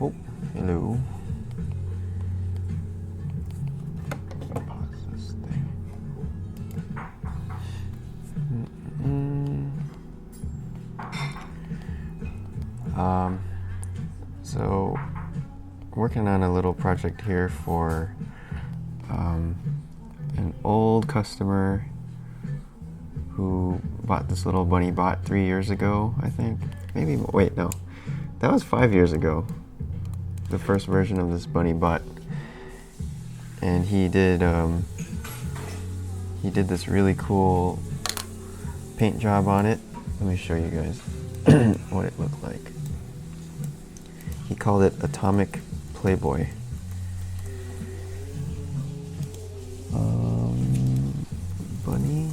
Oh, hello. Pause this thing. So working on a little project here for an old customer who bought this little bunny bot 3 years ago, I think. Maybe, wait, no. That was 5 years ago. The first version of this bunny bot. And he did this really cool paint job on it. Let me show you guys what it looked like. He called it Atomic Playboy. Bunny.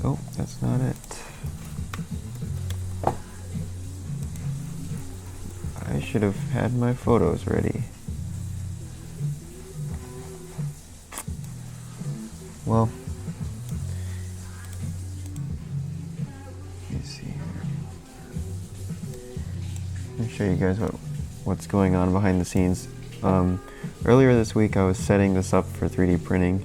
Oh, that's not it. I should have had my photos ready. Well, let me see here. Let me show you guys what's going on behind the scenes. Earlier this week I was setting this up for 3D printing,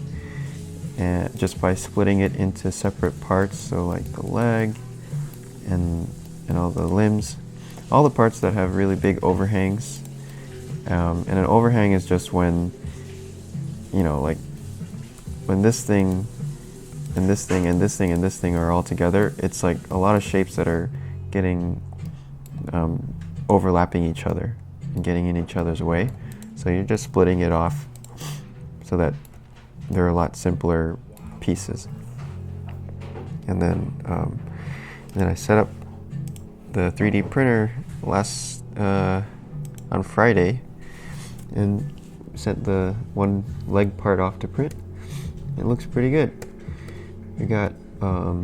and just by splitting it into separate parts, so like the leg and all the limbs, all the parts that have really big overhangs. And an overhang is just when, you know, like when this thing and this thing and this thing and this thing are all together, it's like a lot of shapes that are getting overlapping each other and getting in each other's way. So you're just splitting it off so that they're a lot simpler pieces. And then I set up the 3D printer on Friday and sent the one leg part off to print. It looks pretty good. We got a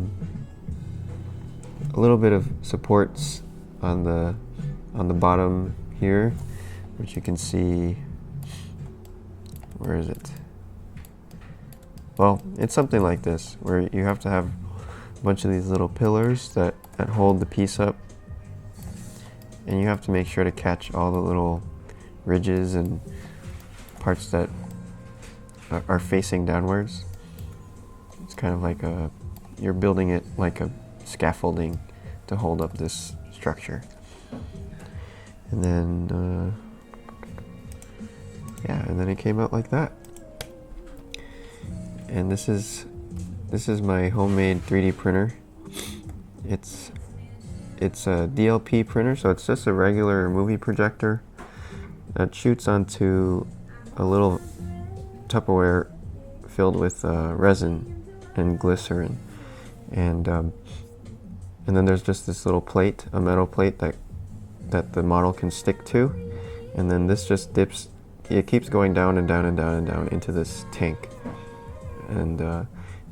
little bit of supports on the bottom here, which you can see. Where is it? Well, it's something like this, where you have to have a bunch of these little pillars that hold the piece up, and you have to make sure to catch all the little ridges and parts that are facing downwards. It's kind of like you're building it like a scaffolding to hold up this structure. And then, yeah, and then it came out like that. And this is my homemade 3D printer. It's a DLP printer, so it's just a regular movie projector that shoots onto a little Tupperware filled with resin and glycerin, and then there's just this little plate, a metal plate that the model can stick to, and then this just dips. It keeps going down and down and down and down into this tank, and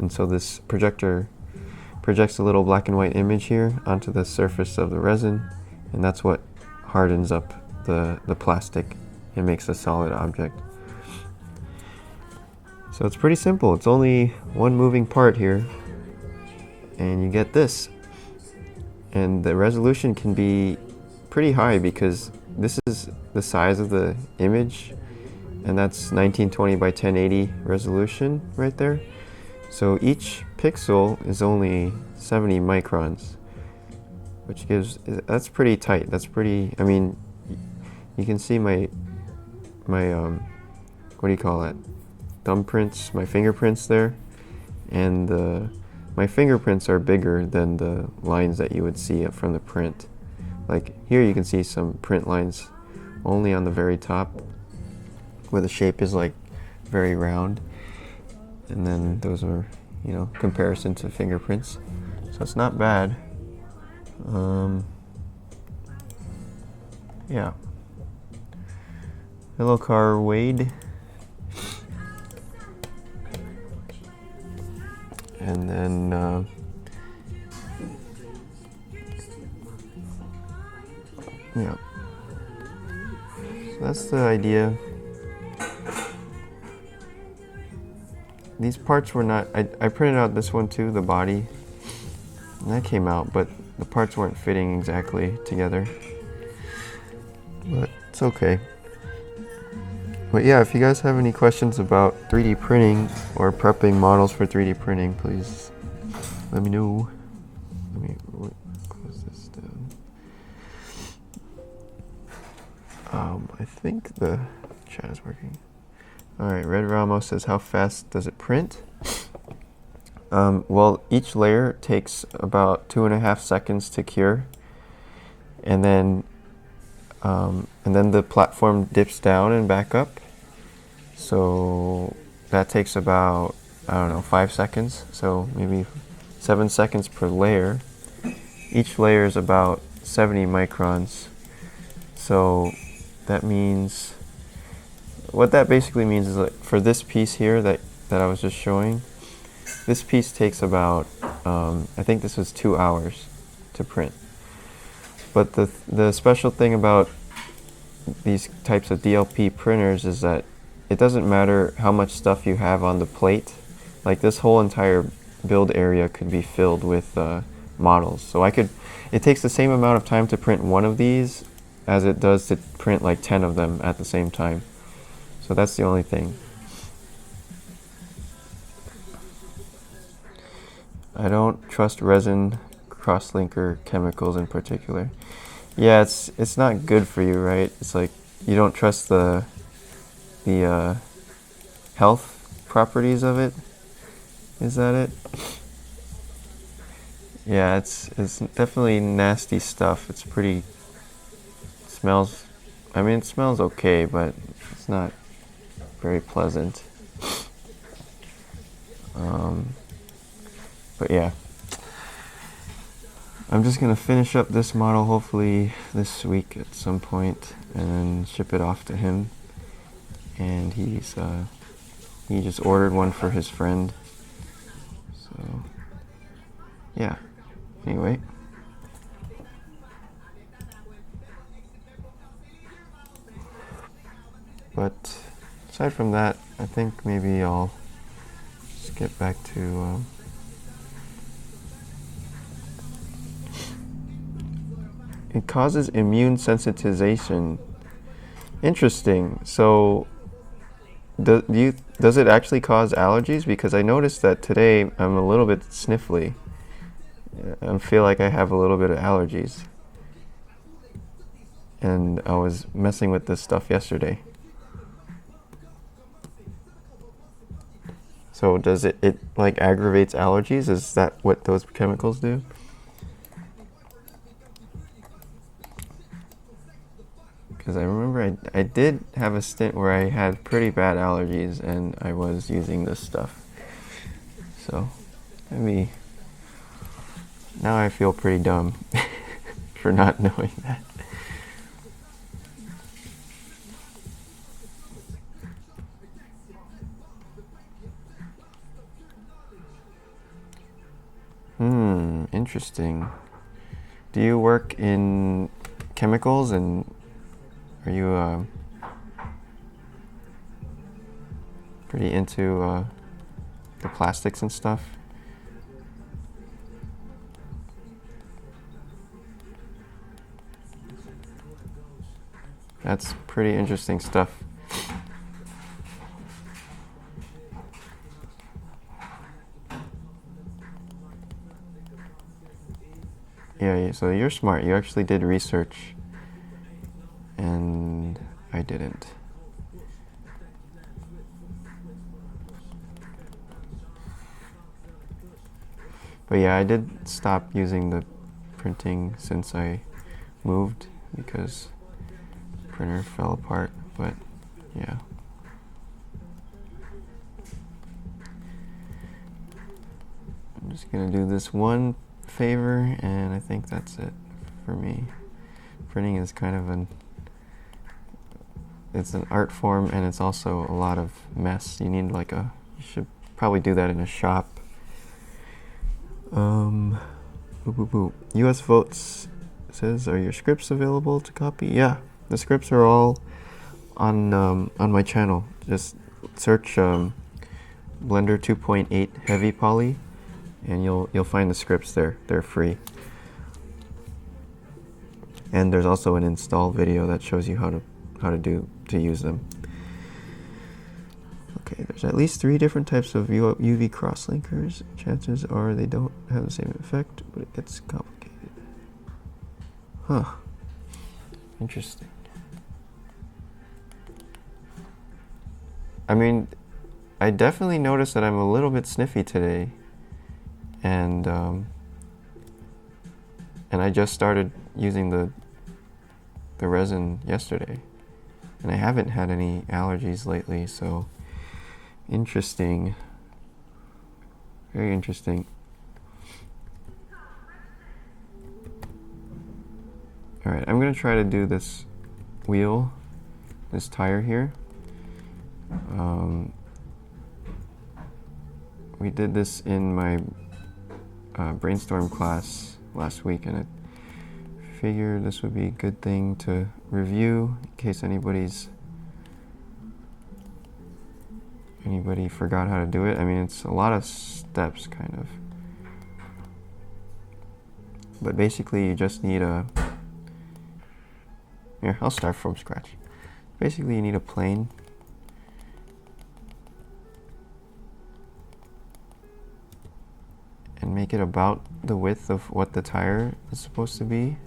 so this projector projects a little black and white image here onto the surface of the resin, and that's what hardens up the plastic and makes a solid object. So it's pretty simple. It's only one moving part here, and you get this. And the resolution can be pretty high because this is the size of the image, and that's 1920 by 1080 resolution right there. So each pixel is only 70 microns, that's pretty tight. That's pretty, I mean, you can see my what do you call it? Thumbprints, my fingerprints there, and my fingerprints are bigger than the lines that you would see from the print. Like here you can see some print lines only on the very top where the shape is like very round, and then those are, you know, comparison to fingerprints, so it's not bad. Yeah. Hello, car Wade. And then yeah, so that's the idea. These parts were not, I printed out this one too, the body, and that came out, but the parts weren't fitting exactly together, but it's okay. But yeah, if you guys have any questions about 3D printing or prepping models for 3D printing, please let me know. Let me close this down. I think the chat is working. Alright, Red Ramos says, how fast does it print? Well, each layer takes about 2.5 seconds to cure, and then the platform dips down and back up. So that takes about, I don't know, 5 seconds. So maybe 7 seconds per layer. Each layer is about 70 microns. So that means, what that basically means is, like, for this piece here that I was just showing, this piece takes about, I think this was 2 hours to print. But the special thing about these types of DLP printers is that it doesn't matter how much stuff you have on the plate. Like this whole entire build area could be filled with models. So it takes the same amount of time to print one of these as it does to print like 10 of them at the same time. So that's the only thing. I don't trust resin crosslinker chemicals in particular. Yeah, it's not good for you, right? It's like you don't trust the health properties of it. Is that it? Yeah, it's definitely nasty stuff. It's pretty, smells, I mean, it smells okay, but it's not very pleasant. But yeah, I'm just gonna finish up this model hopefully this week at some point, and then ship it off to him. And he just ordered one for his friend. So yeah. Anyway. But aside from that, I think maybe I'll just get back to it causes immune sensitization. Interesting. So does it actually cause allergies? Because I noticed that today I'm a little bit sniffly. I feel like I have a little bit of allergies. And I was messing with this stuff yesterday. So does it like aggravates allergies? Is that what those chemicals do? Because I remember I did have a stint where I had pretty bad allergies and I was using this stuff. So maybe now I feel pretty dumb for not knowing that. Interesting. Do you work in chemicals, and are you pretty into the plastics and stuff? That's pretty interesting stuff. Yeah, so you're smart. You actually did research, and I didn't. But yeah, I did stop using the printing since I moved because the printer fell apart, but yeah. I'm just gonna do this one favor, and I think that's it for me. Printing is kind of it's an art form, and it's also a lot of mess. You need you should probably do that in a shop. US Votes says, are your scripts available to copy? Yeah, the scripts are all on my channel. Just search Blender 2.8 Heavy Poly, and you'll find the scripts there. They're free. And there's also an install video that shows you how to use them. Okay, there's at least 3 different types of UV crosslinkers. Chances are they don't have the same effect, but it gets complicated. Huh. Interesting. I mean, I definitely noticed that I'm a little bit sniffy today, and I just started using the resin yesterday, and I haven't had any allergies lately, so interesting. Very interesting. Alright, I'm gonna try to do this wheel, this tire here. We did this in my brainstorm class last week, and I figured this would be a good thing to review in case anybody forgot how to do it. I mean, it's a lot of steps, kind of. But basically, you just need Here, I'll start from scratch. Basically, you need a plane. And make it about the width of what the tire is supposed to be.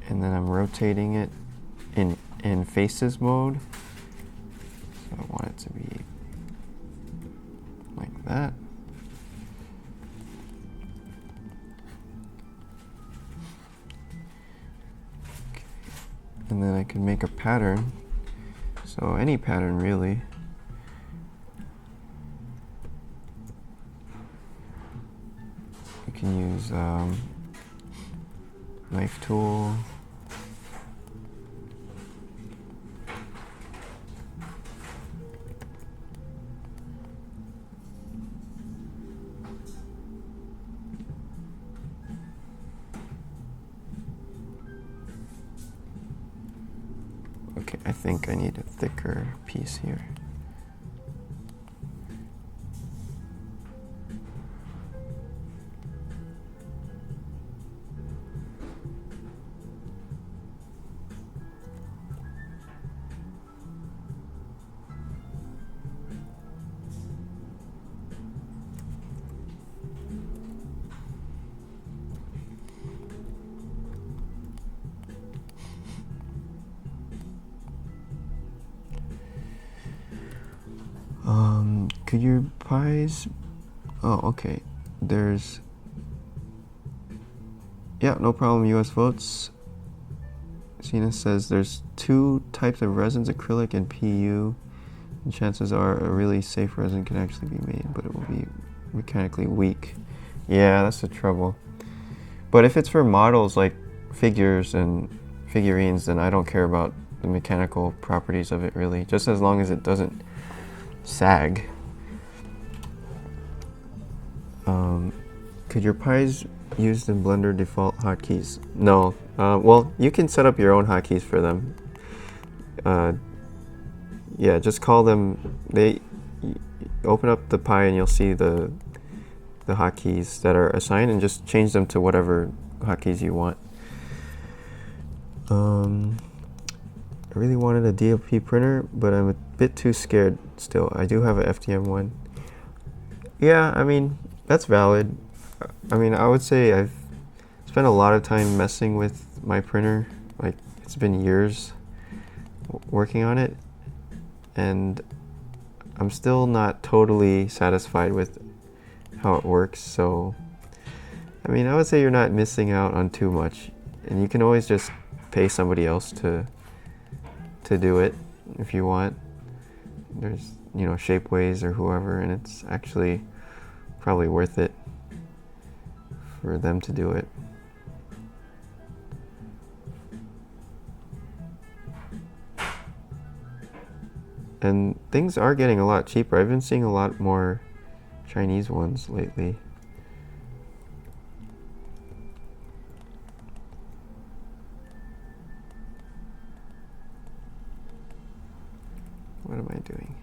And then I'm rotating it in faces mode. So I want it to be like that. Okay. And then I can make a pattern. So any pattern really. You can use knife tool. Okay, I think I need a thicker piece here. Could your pies... Oh, okay. There's... Yeah, no problem, US Votes. Cena says there's 2 types of resins, acrylic and PU. And chances are a really safe resin can actually be made, but it will be mechanically weak. Yeah, that's the trouble. But if it's for models like figures and figurines, then I don't care about the mechanical properties of it really, just as long as it doesn't sag. Could your pies use the Blender default hotkeys? No. Well, you can set up your own hotkeys for them. Yeah, just call them. Open up the pie and you'll see the hotkeys that are assigned, and just change them to whatever hotkeys you want. I really wanted a DLP printer, but I'm a bit too scared still. I do have a FDM one. Yeah, I mean, that's valid. I mean, I would say I've spent a lot of time messing with my printer. Like, it's been years working on it, and I'm still not totally satisfied with how it works, so I mean, I would say you're not missing out on too much, and you can always just pay somebody else to do it if you want. There's, you know, Shapeways or whoever, and it's actually probably worth it for them to do it. And things are getting a lot cheaper. I've been seeing a lot more Chinese ones lately. What am I doing?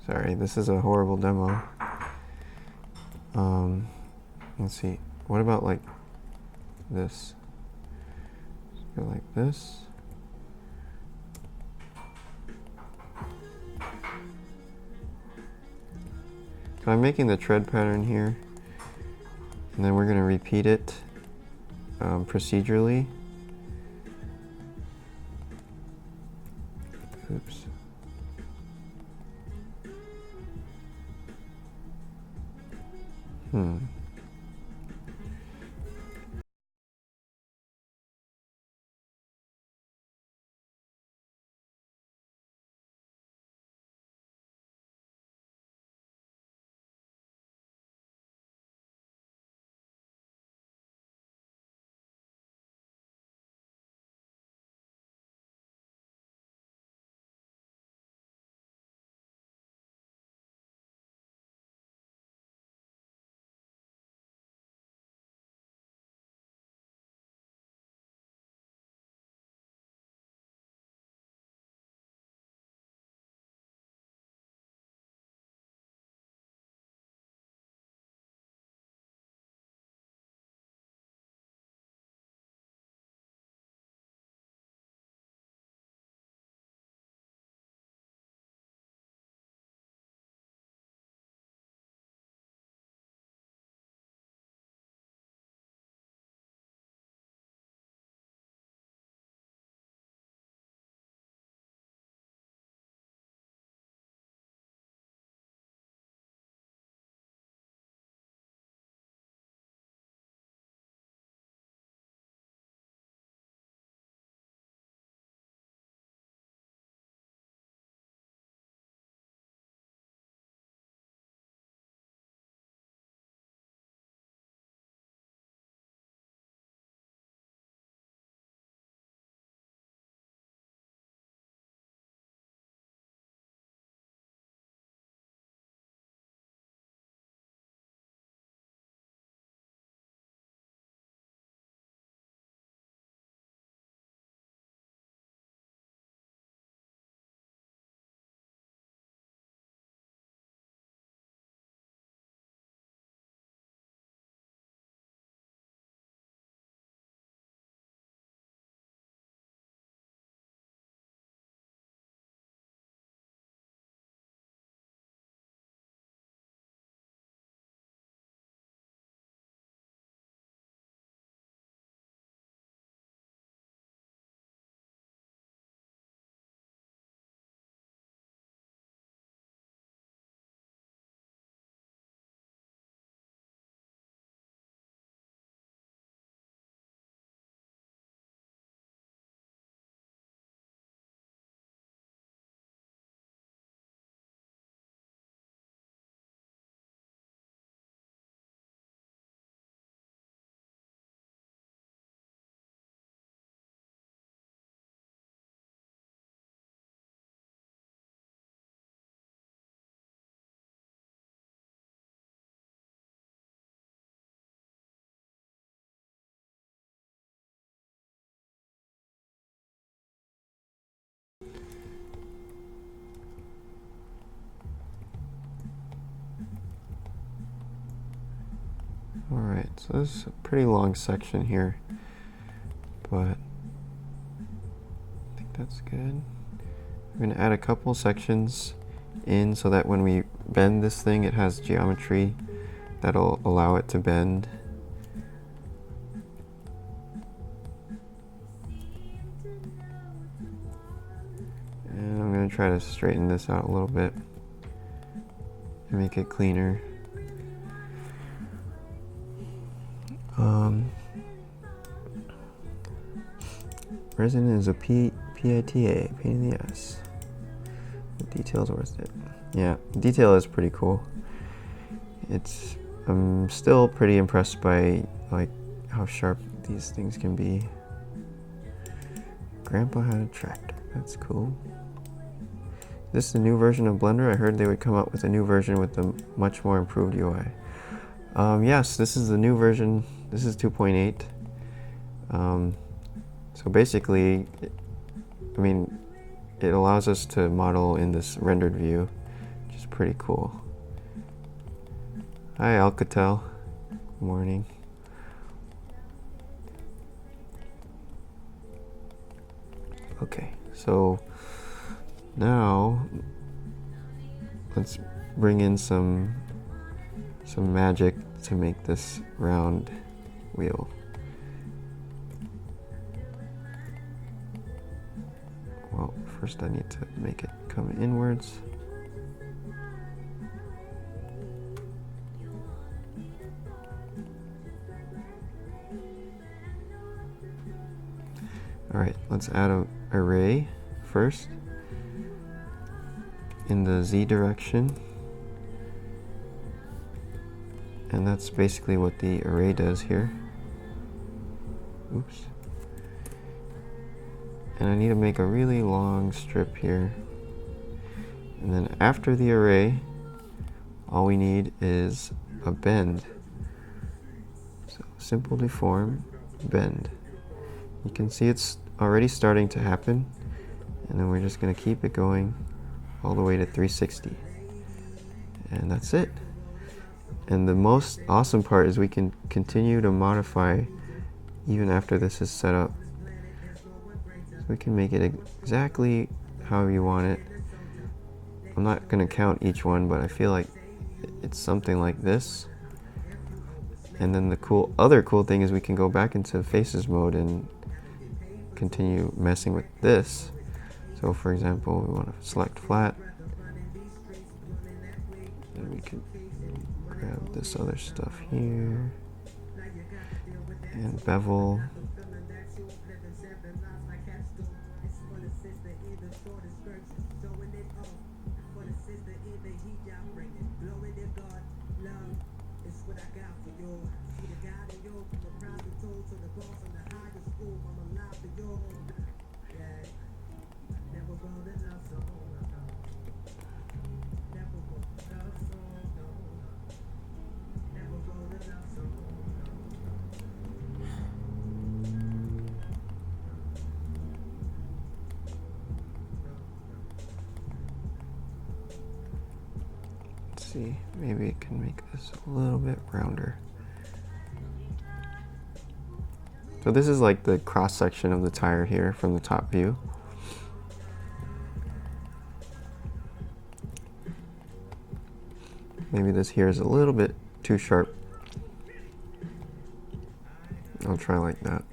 Sorry, this is a horrible demo. Let's see. What about like this? Let's go like this. So I'm making the tread pattern here, and then we're going to repeat it procedurally. Oops. Alright, so this is a pretty long section here, but I think that's good. We're going to add a couple sections in so that when we bend this thing, it has geometry that'll allow it to bend. try to straighten this out a little bit and make it cleaner. Resin is a PATA, pain in the ass. The detail's worth it. Yeah, detail is pretty cool. I'm still pretty impressed by like how sharp these things can be. Grandpa had a tractor. That's cool. Is this the new version of Blender? I heard they would come up with a new version with a much more improved UI. Yes, this is the new version. This is 2.8. So basically, it allows us to model in this rendered view, which is pretty cool. Hi, Alcatel. Good morning. Okay, so now let's bring in some magic to make this round wheel. Well, first I need to make it come inwards. All right, let's add an array first in the Z direction. And that's basically what the array does here. Oops. And I need to make a really long strip here. And then after the array, all we need is a bend. So simple deform, bend. You can see it's already starting to happen. And then we're just going to keep it going all the way to 360. And that's it. And the most awesome part is we can continue to modify even after this is set up. So we can make it exactly how you want it. I'm not going to count each one, but I feel like it's something like this. And then the other cool thing is we can go back into faces mode and continue messing with this. So for example, we want to select flat. And we can grab this other stuff here and bevel. See, maybe it can make this a little bit rounder. So this is like the cross section of the tire here from the top view. Maybe this here is a little bit too sharp. I'll try like that.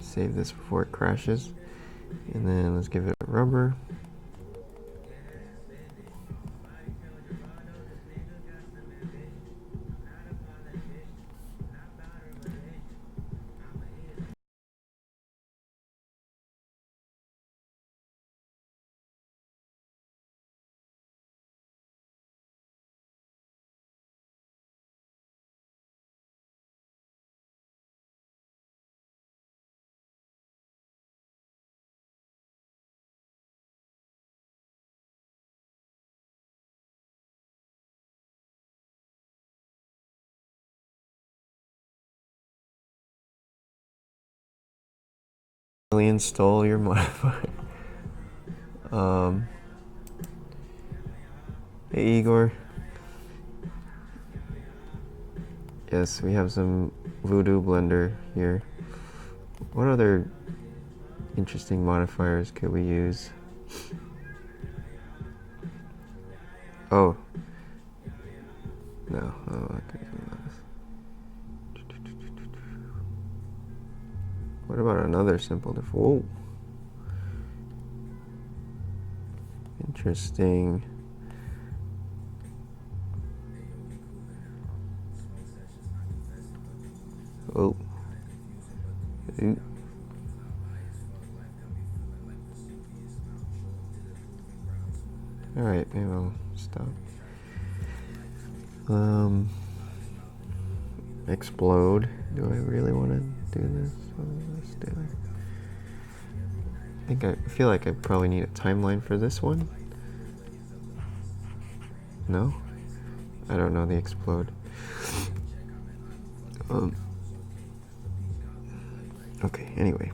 Save this before it crashes. And then let's give it a rubber. alien stole your modifier. Hey Igor. Yes, we have some Voodoo Blender here. What other interesting modifiers could we use? Oh. No. Oh, I could do this. What about another simple diff? Whoa. Interesting. Oh. Ooh. Alright, maybe I'll stop. Explode. Do I really want to do this? Let's do it. I feel like I probably need a timeline for this one. No? I don't know the explode. Okay, anyway.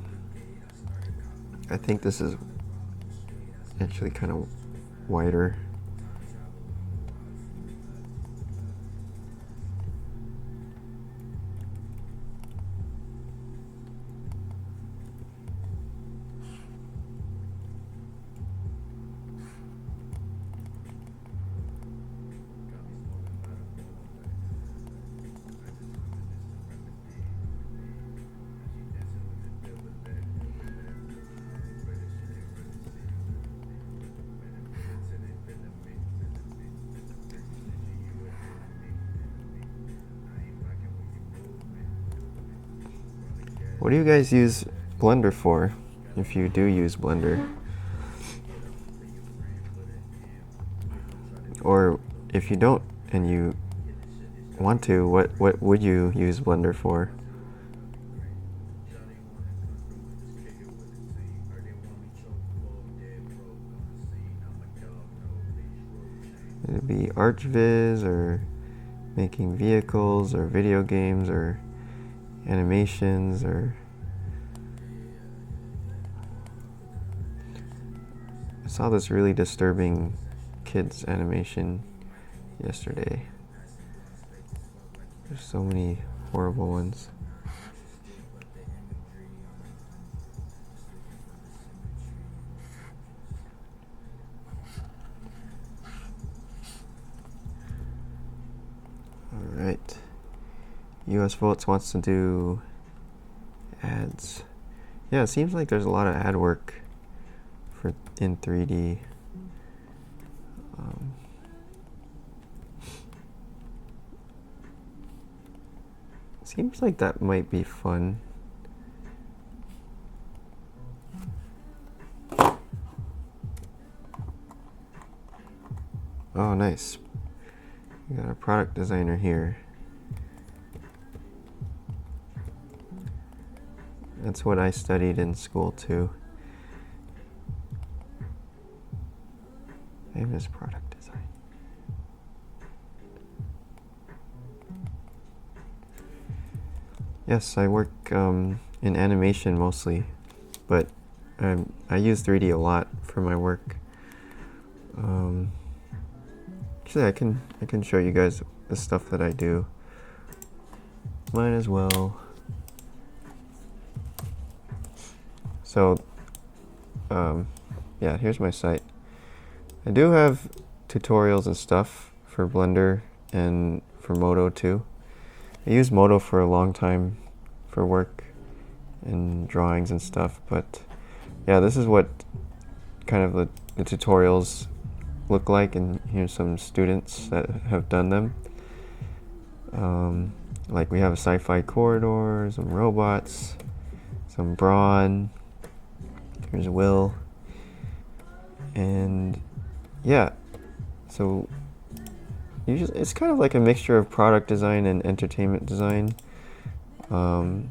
I think this is actually kind of wider. What do you guys use Blender for, if you do use Blender? Or if you don't and you want to, what would you use Blender for? It'd be ArchViz, or making vehicles, or video games, or animations, or... I saw this really disturbing kids animation yesterday. There's so many horrible ones. Alright. US Votes wants to do ads. Yeah, it seems like there's a lot of ad work in 3D. Seems like that might be fun. Oh, nice. We got a product designer here. That's what I studied in school too. Famous product design. Yes, I work in animation mostly, but I use 3D a lot for my work. Actually, I can show you guys the stuff that I do. Might as well. So, yeah, here's my site. I do have tutorials and stuff for Blender and for Modo too. I used Modo for a long time for work and drawings and stuff, but yeah, this is what kind of the tutorials look like, and here's some students that have done them. Like we have a sci-fi corridor, some robots, some brawn, here's Will, and yeah, so it's kind of like a mixture of product design and entertainment design. I've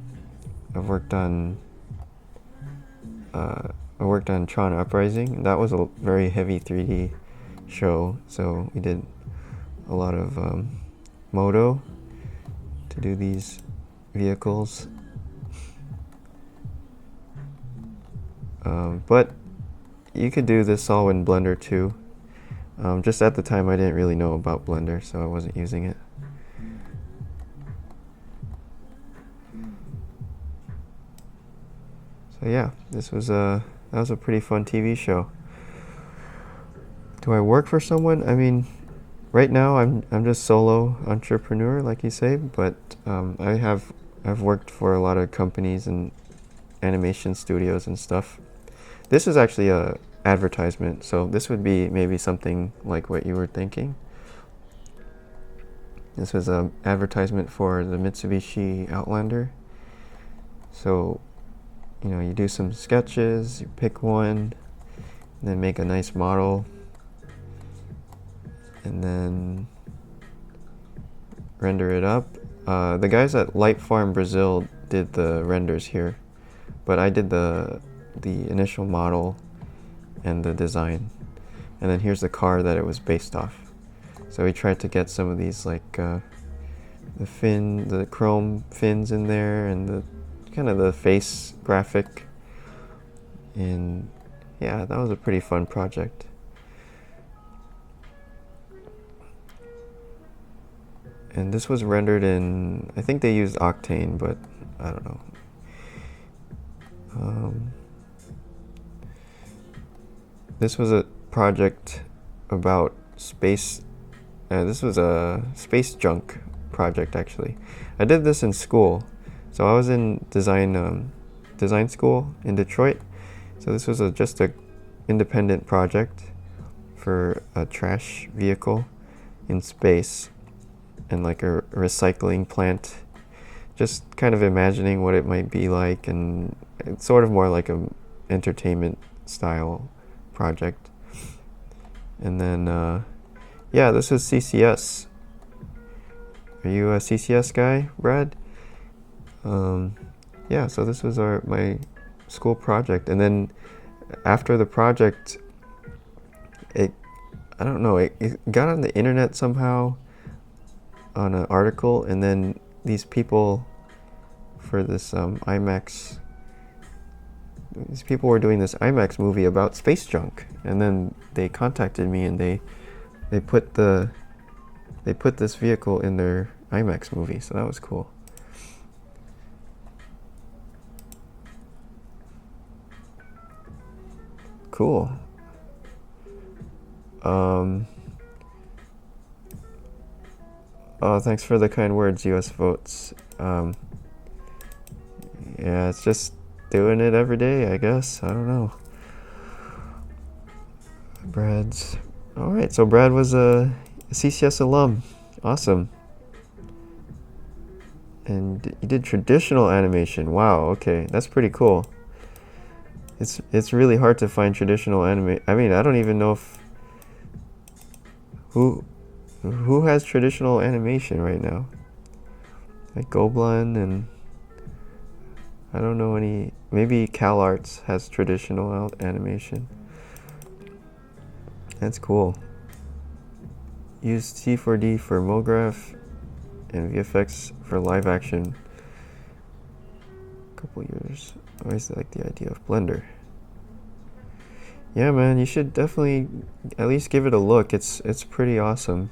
worked on Tron Uprising. That was a very heavy 3D show, so we did a lot of Modo to do these vehicles. But you could do this all in Blender too. Just at the time I didn't really know about Blender, so I wasn't using it. So yeah, that was a pretty fun TV show. Do I work for someone? I mean, right now I'm just solo entrepreneur, like you say, but I've worked for a lot of companies and animation studios and stuff. This is actually a advertisement, so this would be maybe something like what you were thinking. This was an advertisement for the Mitsubishi Outlander. So, you know, you do some sketches, you pick one, and then make a nice model, and then render it up. The guys at Light Farm Brazil did the renders here, but I did the initial model and the design, and then here's the car that it was based off. So we tried to get some of these like the chrome fins in there, and the kind of the face graphic, and yeah, that was a pretty fun project. And this was rendered in, I think they used Octane, but I don't know. This was a project about space. This was a space junk project, actually. I did this in school. So I was in design school in Detroit. So this was just a independent project for a trash vehicle in space and like a recycling plant. Just kind of imagining what it might be like, and it's sort of more like a entertainment style project. And then yeah, this is CCS. Are you a CCS guy, Brad? Yeah, so this was my school project, and then after the project, I don't know, it got on the internet somehow on an article, and then these people for this IMAX, these people were doing this IMAX movie about space junk, and then they contacted me, and they put this vehicle in their IMAX movie, so that was cool. Cool. Oh, thanks for the kind words, US Votes. Yeah, it's just doing it every day, I guess. I don't know. Alright, so Brad was a CCS alum. Awesome. And you did traditional animation. Wow, okay, that's pretty cool. It's really hard to find traditional anime. I mean, I don't even know if who has traditional animation right now. Like Goblin, and I don't know any. Maybe CalArts has traditional animation. That's cool. Use T4D for MoGraph and VFX for live action. Couple years. I always like the idea of Blender. Yeah, man, you should definitely at least give it a look. It's pretty awesome.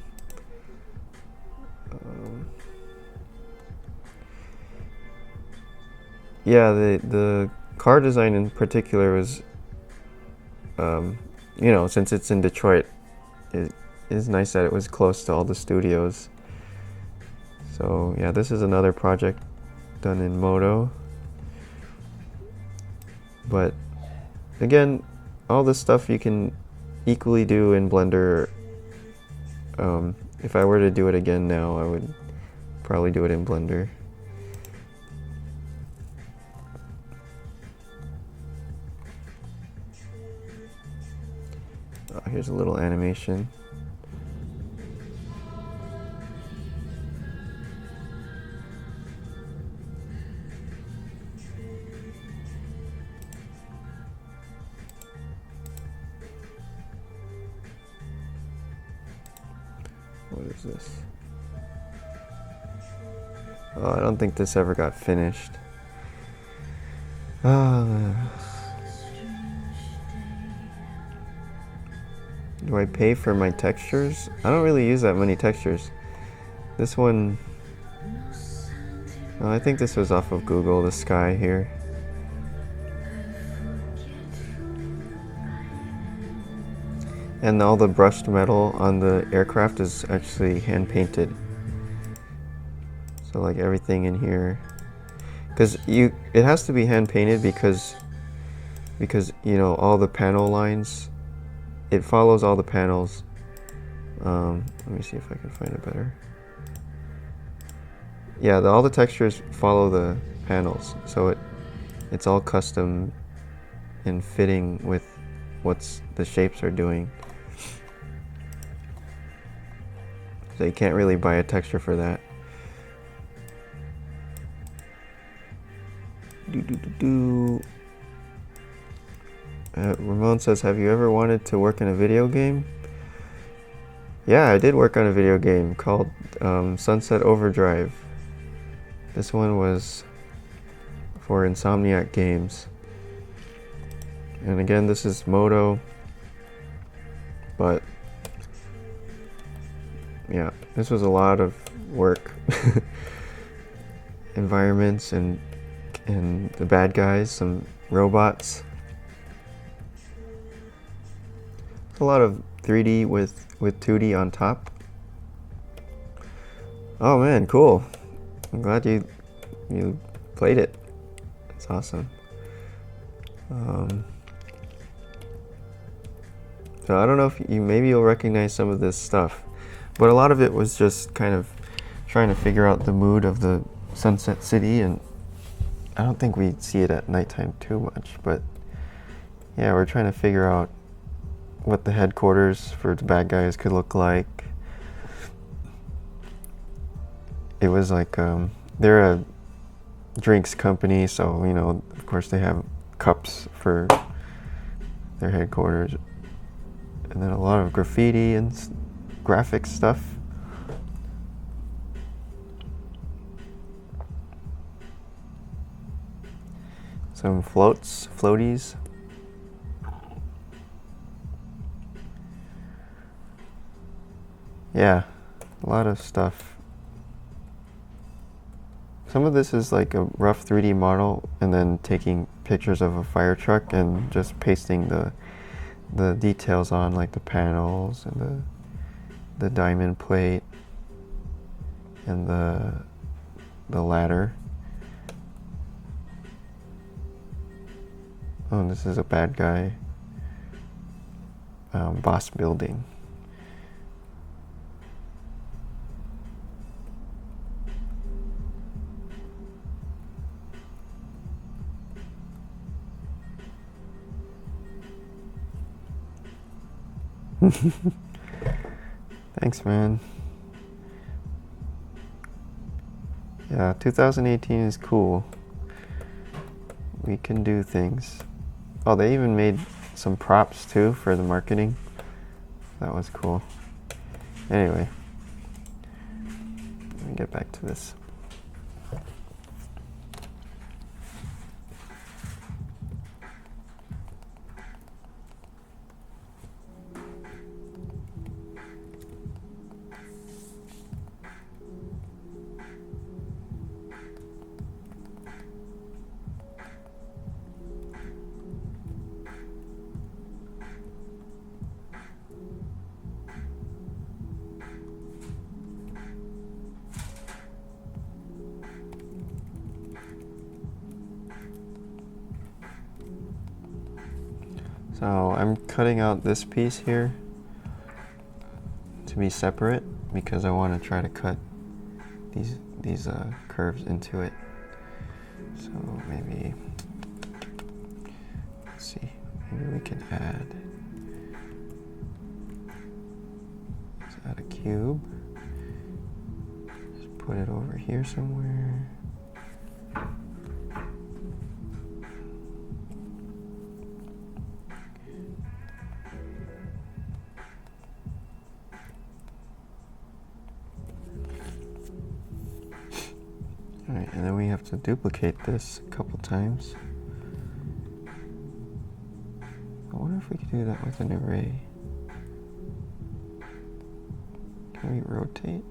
Yeah, the car design in particular was, you know, since it's in Detroit, it is nice that it was close to all the studios. So yeah, this is another project done in Modo. But again, all this stuff you can equally do in Blender. If I were to do it again now, I would probably do it in Blender. Here's a little animation. What is this? Oh, I don't think this ever got finished. Do I pay for my textures? I don't really use that many textures. This one, oh, I think this was off of Google, the sky here. And all the brushed metal on the aircraft is actually hand painted. So like everything in here, because it has to be hand painted because you know all the panel lines, it follows all the panels. Let me see if I can find it better. Yeah, all the textures follow the panels, so it's all custom and fitting with what's the shapes are doing. So you can't really buy a texture for that. Ramon says, have you ever wanted to work in a video game? Yeah, I did work on a video game called Sunset Overdrive. This one was for Insomniac Games. And again, this is Moto. But yeah, this was a lot of work. Environments and the bad guys, some robots. It's a lot of 3D with 2D on top. Oh man, cool. I'm glad you played it. It's awesome. So I don't know if maybe you'll recognize some of this stuff, but a lot of it was just kind of trying to figure out the mood of the Sunset City, and I don't think we see it at nighttime too much, but yeah, we're trying to figure out what the headquarters for the bad guys could look like. It was like they're a drinks company, so you know, of course they have cups for their headquarters, and then a lot of graffiti and graphic stuff. Some floaties. Yeah, a lot of stuff. Some of this is like a rough 3D model and then taking pictures of a fire truck and just pasting the details on, like the panels and the diamond plate and the ladder. Oh, this is a bad guy boss building. Thanks, man. Yeah, 2018 is cool. We can do things. Oh, they even made some props too for the marketing. That was cool. Anyway, let me get back to this. So I'm cutting out this piece here to be separate because I want to try to cut these curves into it. So maybe, let's see, maybe we can let's add a cube. Just put it over here somewhere. Alright, and then we have to duplicate this a couple times. I wonder if we could do that with an array. Can we rotate?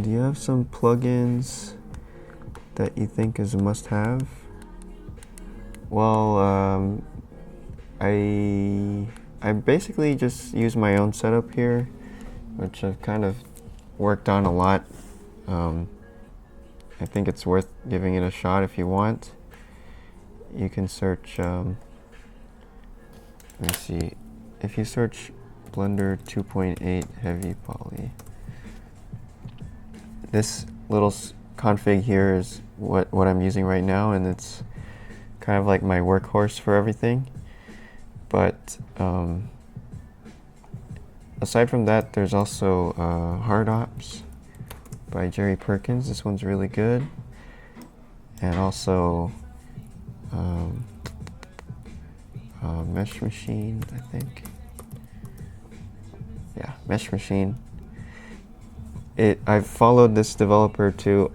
Do you have some plugins that you think is a must-have? Well, I basically just use my own setup here, which I've kind of worked on a lot. I think it's worth giving it a shot if you want. You can search, let me see, if you search Blender 2.8 Heavy Poly, this little config here is what I'm using right now, and it's kind of like my workhorse for everything. But aside from that, there's also Hard Ops by Jerry Perkins. This one's really good. And also Mesh Machine, I think. Yeah, Mesh Machine. I've followed this developer too.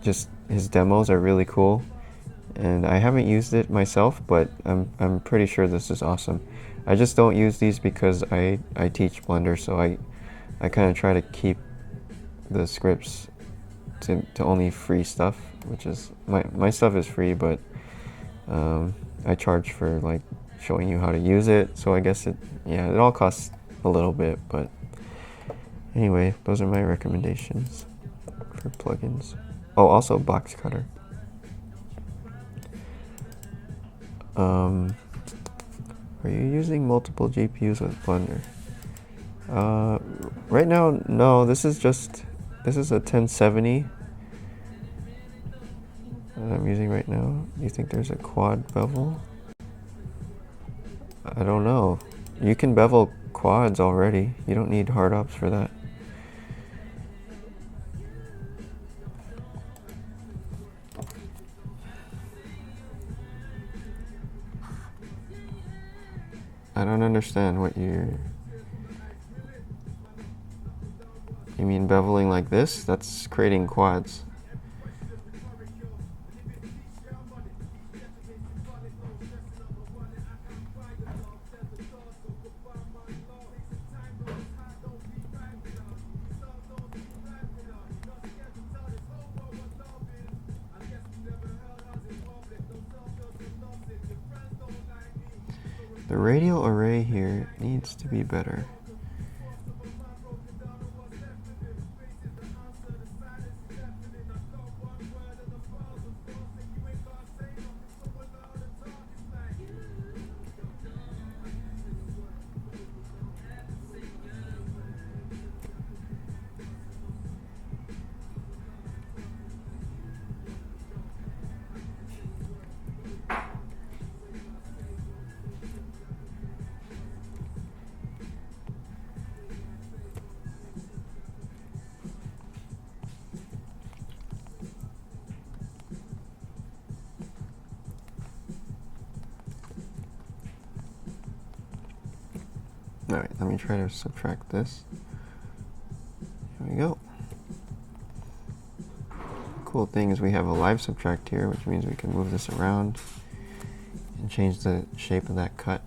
Just his demos are really cool, and I haven't used it myself, but I'm pretty sure this is awesome. I just don't use these because I teach Blender, so I kind of try to keep the scripts to only free stuff, which is my stuff is free, but I charge for like showing you how to use it. So I guess it all costs a little bit, but anyway, those are my recommendations for plugins. Oh, also Box Cutter. Are you using multiple GPUs with Blender? Right now, no. This is a 1070 that I'm using right now. Do you think there's a quad bevel? I don't know. You can bevel quads already. You don't need hard ops for that. I don't understand what you mean beveling like this? That's creating quads. The radial array here needs to be better. Alright, let me try to subtract this. Here we go. Cool thing is we have a live subtract here, which means we can move this around and change the shape of that cut.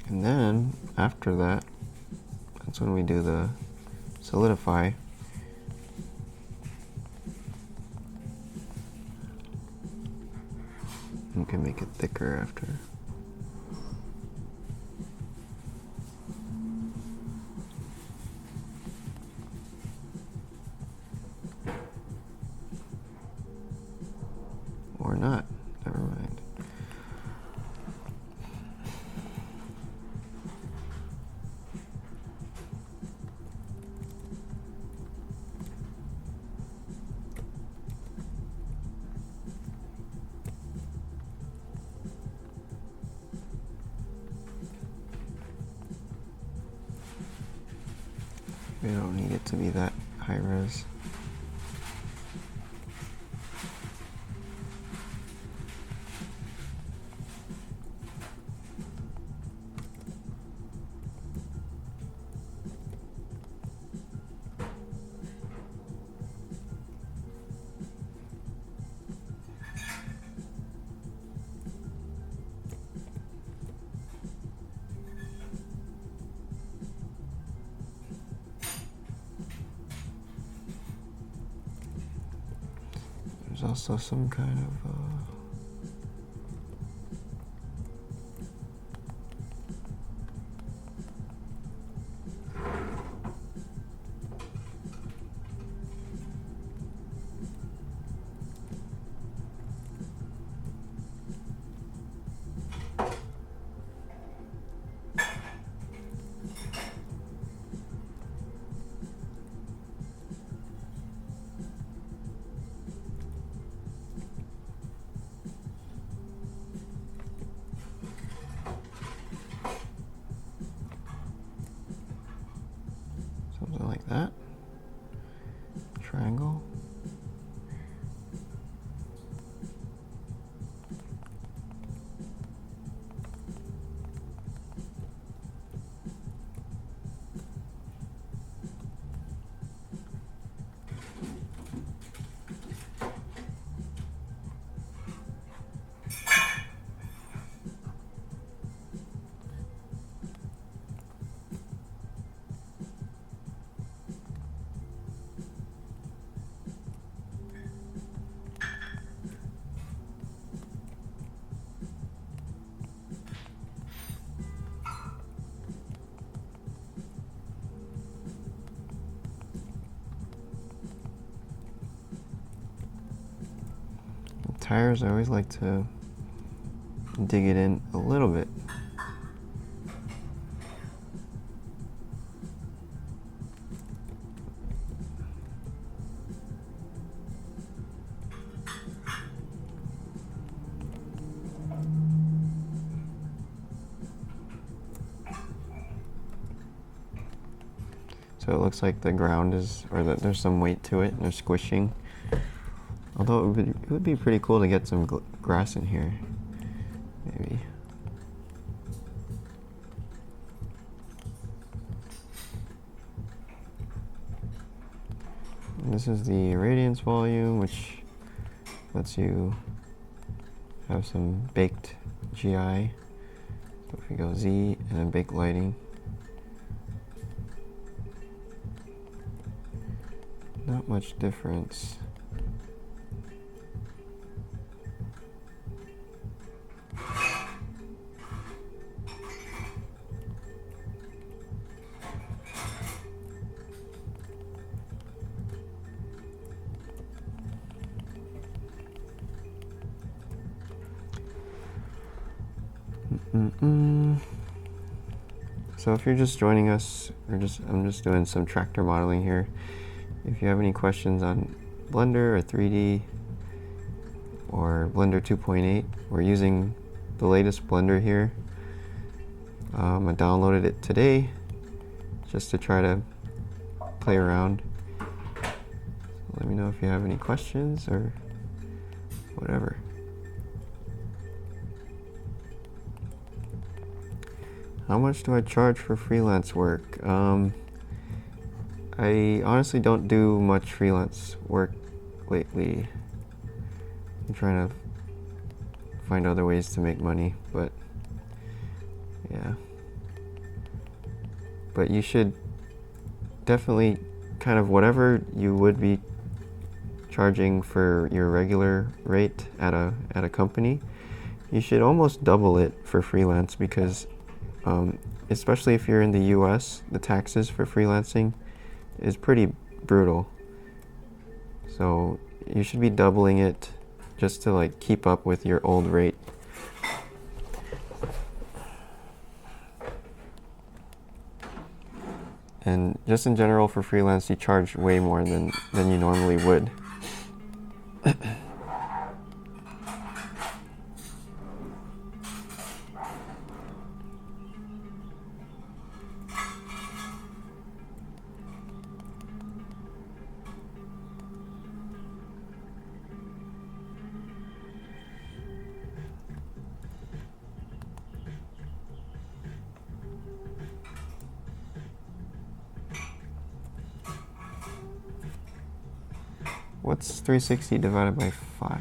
And then after that, that's when we do the solidify. We can make it thicker after. Or not. Never mind. We don't need it to be that high res. There's also some kind of something like that. Triangle. Tires, I always like to dig it in a little bit. So it looks like the ground is, or that there's some weight to it and they're squishing. Although it would be pretty cool to get some grass in here, maybe. And this is the radiance volume, which lets you have some baked GI. So if we go Z and then bake lighting, not much difference. So if you're just joining us, I'm just doing some tractor modeling here. If you have any questions on Blender or 3D or Blender 2.8, we're using the latest Blender here. I downloaded it today just to try to play around. Let me know if you have any questions or whatever. How much do I charge for freelance work? I honestly don't do much freelance work lately. I'm trying to find other ways to make money, but yeah. But you should definitely kind of whatever you would be charging for your regular rate at a company, you should almost double it for freelance because especially if you're in the US, the taxes for freelancing is pretty brutal. So you should be doubling it just to like keep up with your old rate. And just in general for freelance, you charge way more than you normally would. What's 360 divided by 5?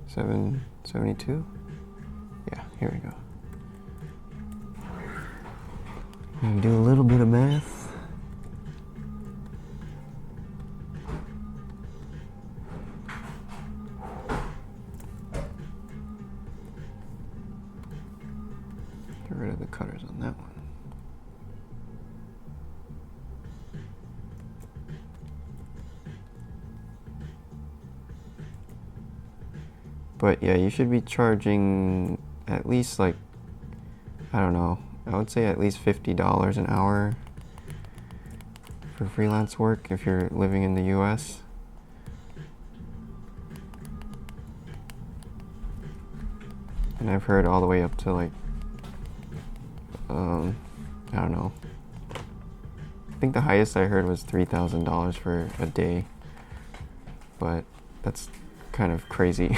772? Yeah, here we go. I'm gonna do a little bit of math. Get rid of the cutters on that one. But yeah, you should be charging at least like, I don't know, I would say at least $50 an hour for freelance work if you're living in the US. And I've heard all the way up to like, I don't know. I think the highest I heard was $3,000 for a day, but that's kind of crazy.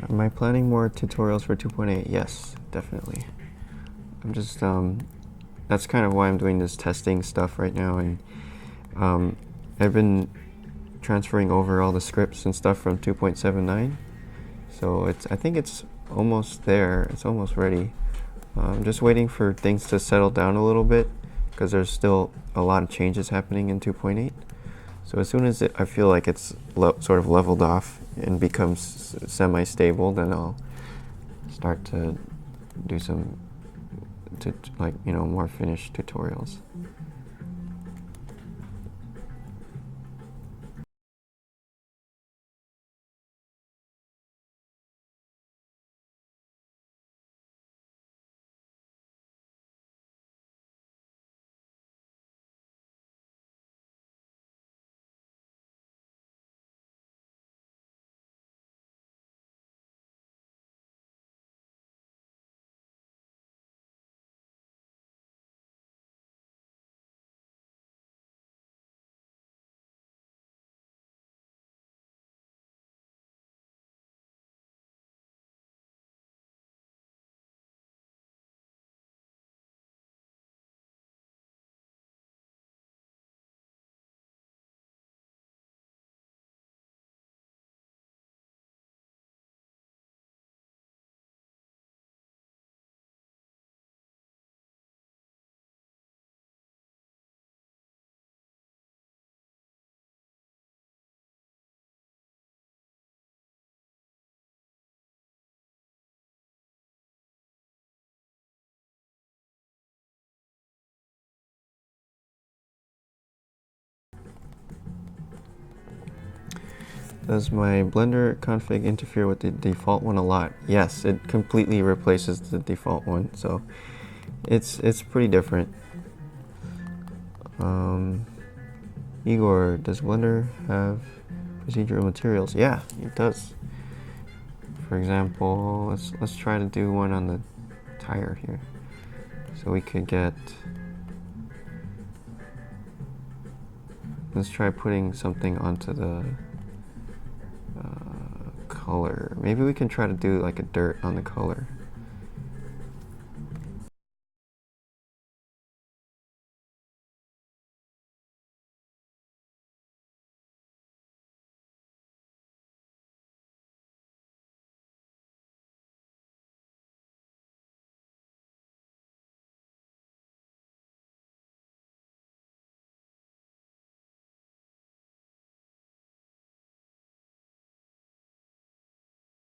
Am I planning more tutorials for 2.8? Yes, definitely. I'm just, that's kind of why I'm doing this testing stuff right now, and I've been transferring over all the scripts and stuff from 2.79, so I think it's almost there, it's almost ready. I'm just waiting for things to settle down a little bit, because there's still a lot of changes happening in 2.8. So as soon as I feel like it's sort of leveled off and becomes semi-stable, then I'll start to do some, more finished tutorials. Does my Blender config interfere with the default one a lot? Yes, it completely replaces the default one, so it's pretty different. Igor, does Blender have procedural materials? Yeah, it does. For example, let's try to do one on the tire here. So we could get, let's try putting something onto the color. Maybe we can try to do like a dirt on the color.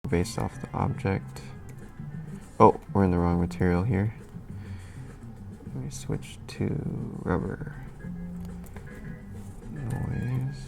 Based off the object. Oh, we're in the wrong material here. Let me switch to rubber. Noise.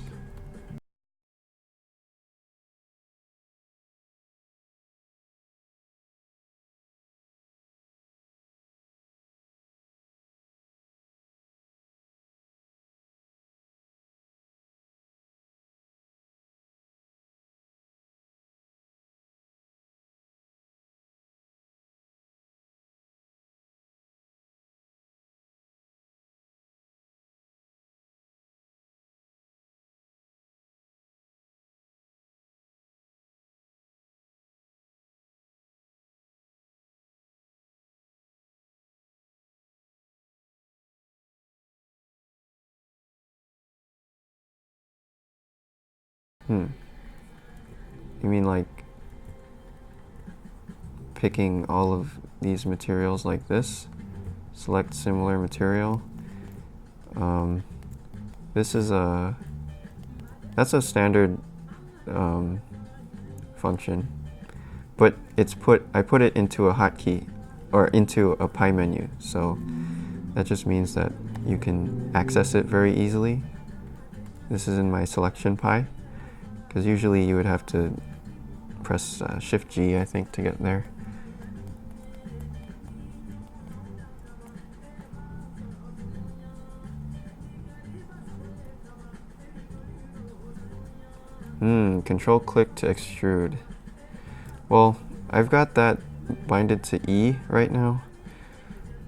You mean like picking all of these materials like this? Select similar material. This is that's a standard function, but I put it into a hotkey or into a pie menu, so that just means that you can access it very easily. This is in my selection pie, because usually you would have to press Shift G, I think, to get there. Control click to extrude. Well, I've got that binded to E right now,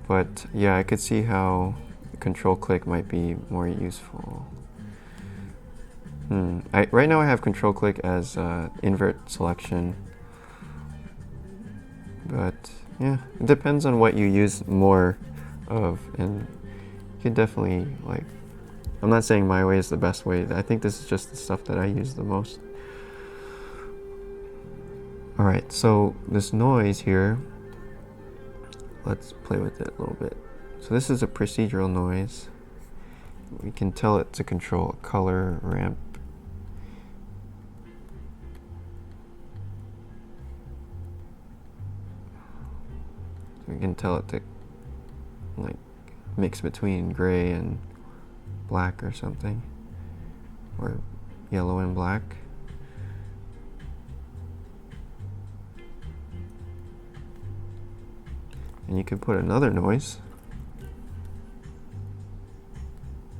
but yeah, I could see how control click might be more useful. Right now I have control click as invert selection, but yeah, it depends on what you use more of, and you can definitely, like, I'm not saying my way is the best way. I think this is just the stuff that I use the most. Alright, so this noise here, let's play with it a little bit. So this is a procedural noise. We can tell it to control color, ramp. We can tell it to like mix between gray and black or something, or yellow and black. And you can put another noise,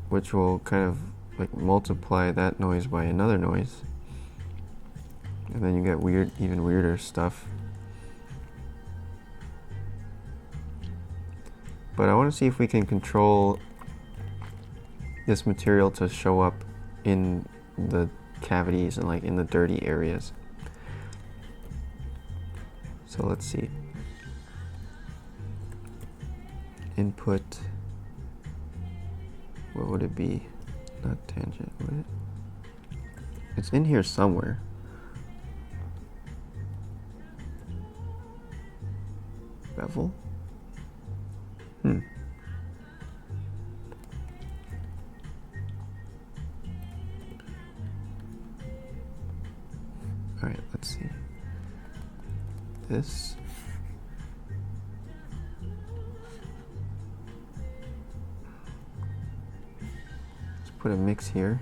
which will kind of like multiply that noise by another noise, and then you get weird, even weirder stuff. But I want to see if we can control this material to show up in the cavities and like in the dirty areas. So let's see. Input, what would it be? Not tangent, would it? It's in here somewhere. Bevel? Alright, let's see. This. Let's put a mix here.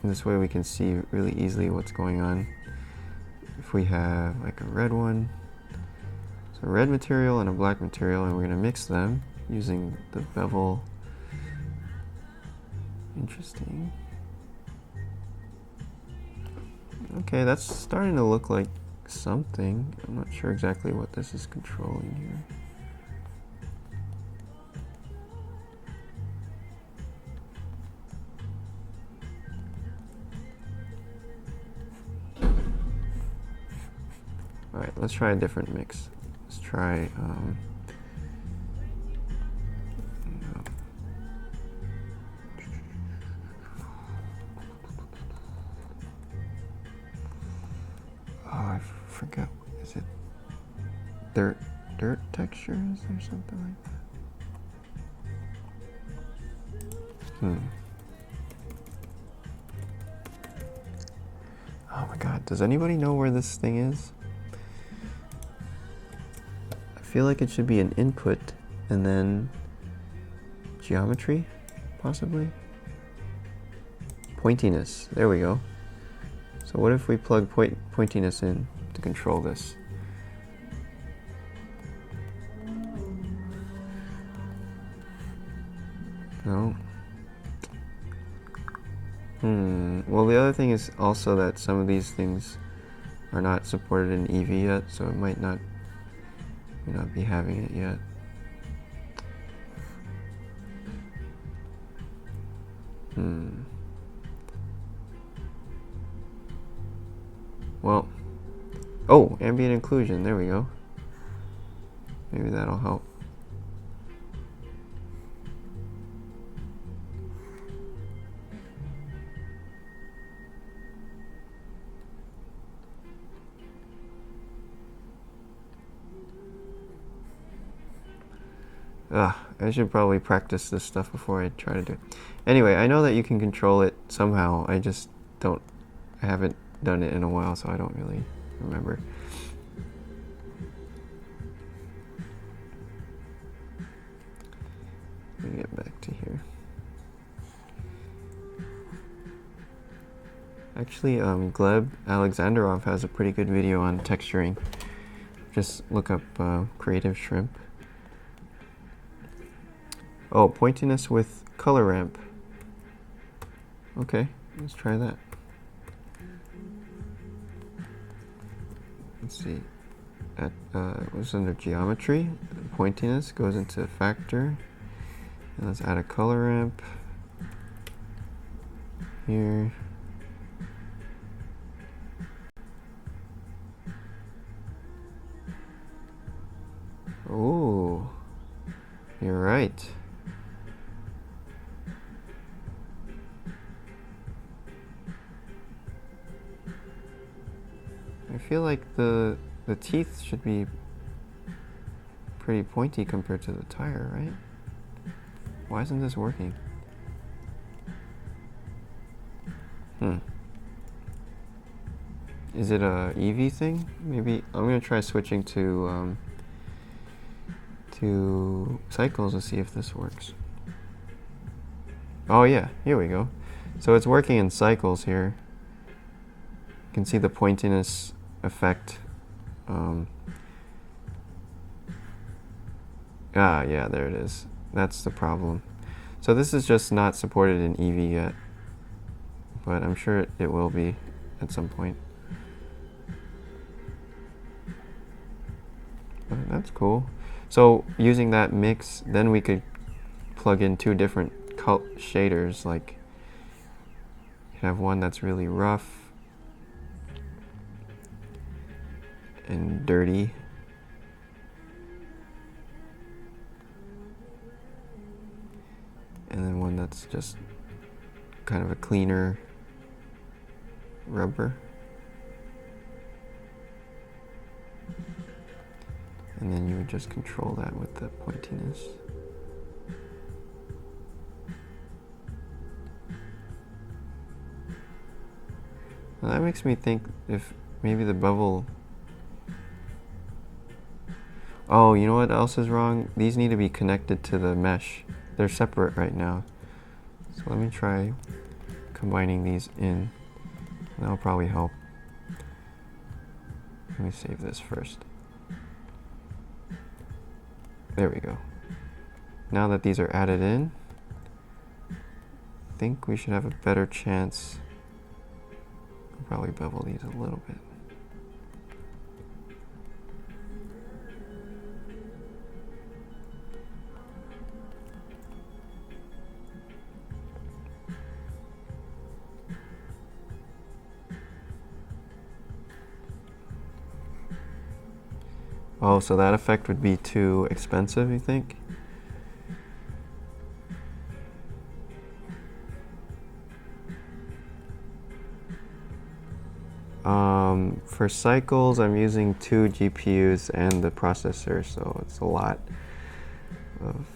And this way we can see really easily what's going on. If we have like a red one, so a red material and a black material, and we're going to mix them using the bevel. Interesting. Okay, that's starting to look like something. I'm not sure exactly what this is controlling here. Alright, let's try a different mix. Let's try oh, I forgot. Is it dirt textures or something like that? Oh my god, does anybody know where this thing is? I feel like it should be an input and then geometry, possibly? Pointiness, there we go. So what if we plug pointiness in to control this? No. Well, the other thing is also that some of these things are not supported in EEVEE yet, so it might not be having it yet. Well, oh, ambient inclusion, there we go. Maybe that'll help. I should probably practice this stuff before I try to do it. Anyway, I know that you can control it somehow. I just I haven't done it in a while, so I don't really remember. Let me get back to here. Actually, Gleb Alexandrov has a pretty good video on texturing. Just look up Creative Shrimp. Oh, pointiness with color ramp. Okay, let's try that. Let's see. It was under geometry. Pointiness goes into factor. And let's add a color ramp here. Oh, you're right. I feel like the teeth should be pretty pointy compared to the tire, right? Why isn't this working? Is it a EEVEE thing? Maybe I'm gonna try switching to cycles to see if this works. Oh yeah, here we go. So it's working in cycles here. You can see the pointiness effect. Yeah, there it is. That's the problem. So this is just not supported in EEVEE yet, but I'm sure it will be at some point. But that's cool. So using that mix, then we could plug in two different shaders. Like, you have one that's really rough and dirty, and then one that's just kind of a cleaner rubber. And then you would just control that with the pointiness. Well, that makes me think if maybe the bevel... Oh, you know what else is wrong? These need to be connected to the mesh. They're separate right now. So let me try combining these in. That'll probably help. Let me save this first. There we go. Now that these are added in, I think we should have a better chance. I'll probably bevel these a little bit. Oh, so that effect would be too expensive, you think? For cycles, I'm using 2 GPUs and the processor, so it's a lot of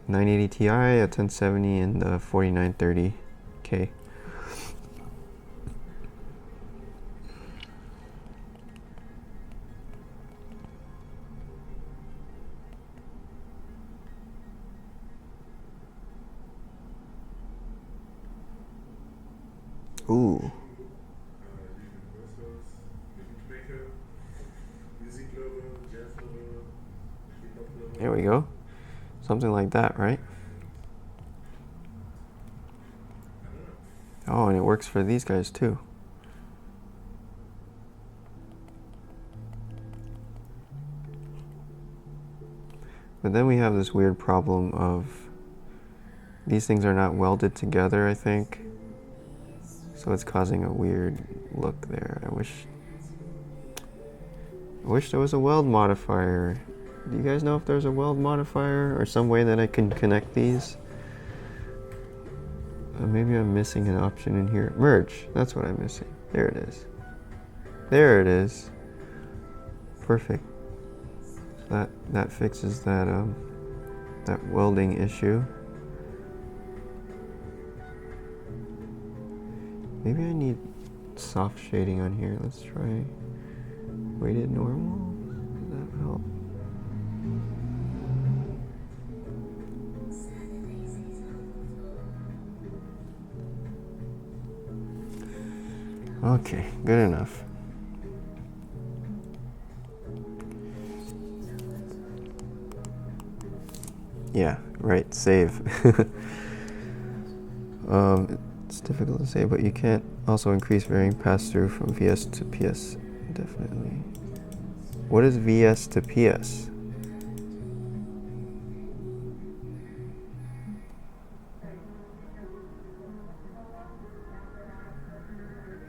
980 Ti, a 1070, and the 4930K. Ooh. There we go. Something like that, right? Oh, and it works for these guys too. But then we have this weird problem of these things are not welded together, I think. So it's causing a weird look there. I wish there was a weld modifier. Do you guys know if there's a weld modifier or some way that I can connect these? Maybe I'm missing an option in here. Merge, that's what I'm missing. There it is. There it is. Perfect. That fixes that that welding issue. Maybe I need soft shading on here. Let's try weighted normal. Does that help? Okay, good enough. Yeah, right, save. It's difficult to say, but you can't also increase varying pass-through from VS to PS, definitely. What is VS to PS?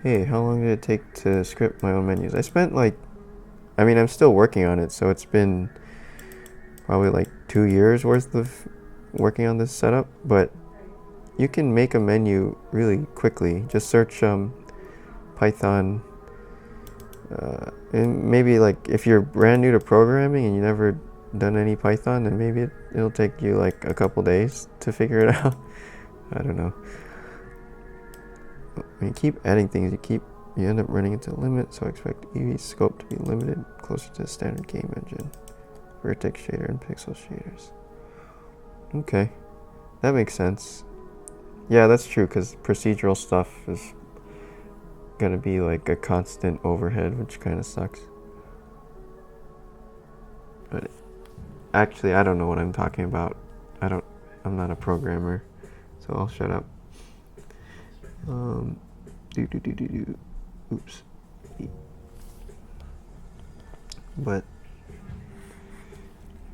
Hey, how long did it take to script my own menus? I spent I'm still working on it, so it's been probably like 2 years worth of working on this setup, but you can make a menu really quickly. Just search Python, and maybe like if you're brand new to programming and you've never done any Python, then maybe it'll take you like a couple days to figure it out. I don't know. When you keep adding things, you end up running into a limit, so I expect EEVEE scope to be limited closer to the standard game engine, vertex shader and pixel shaders. Okay, that makes sense. Yeah, that's true, because procedural stuff is gonna be like a constant overhead, which kind of sucks. But actually, I don't know what I'm talking about. I'm not a programmer, so I'll shut up. Oops. But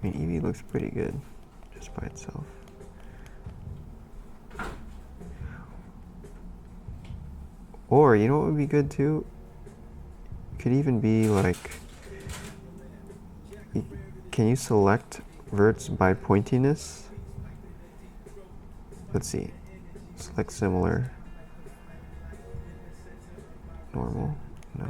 EEVEE looks pretty good just by itself. Or you know what would be good too? It could even be like, can you select verts by pointiness? Let's see. Select similar. Normal? No.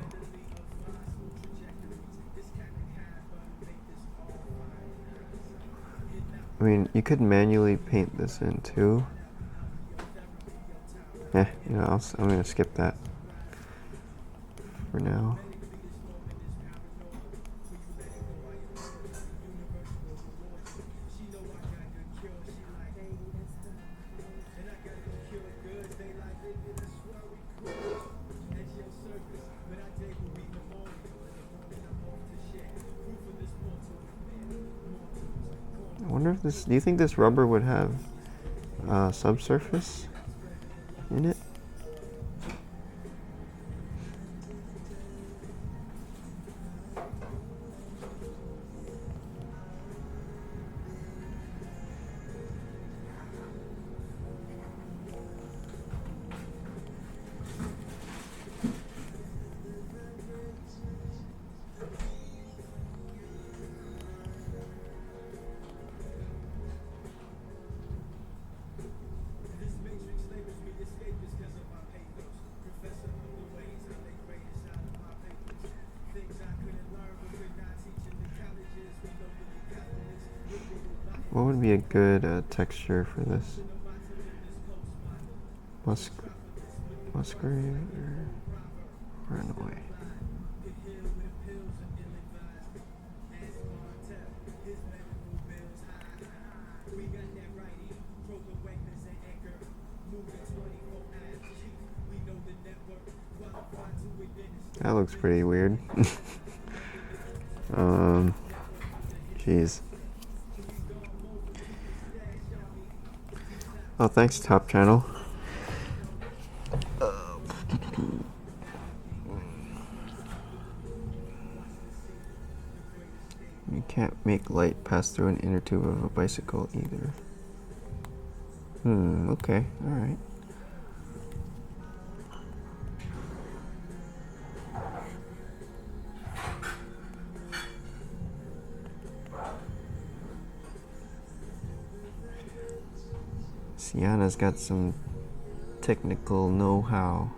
I mean, you could manually paint this in too. I'm gonna skip that for now. I wonder if this, do you think this rubber would have subsurface in it? What would be a good texture for this? Musgrave or Runaway? That looks pretty weird. Jeez. Oh, thanks, Top Channel. You can't make light pass through an inner tube of a bicycle either. Okay, alright. Sienna's got some technical know-how.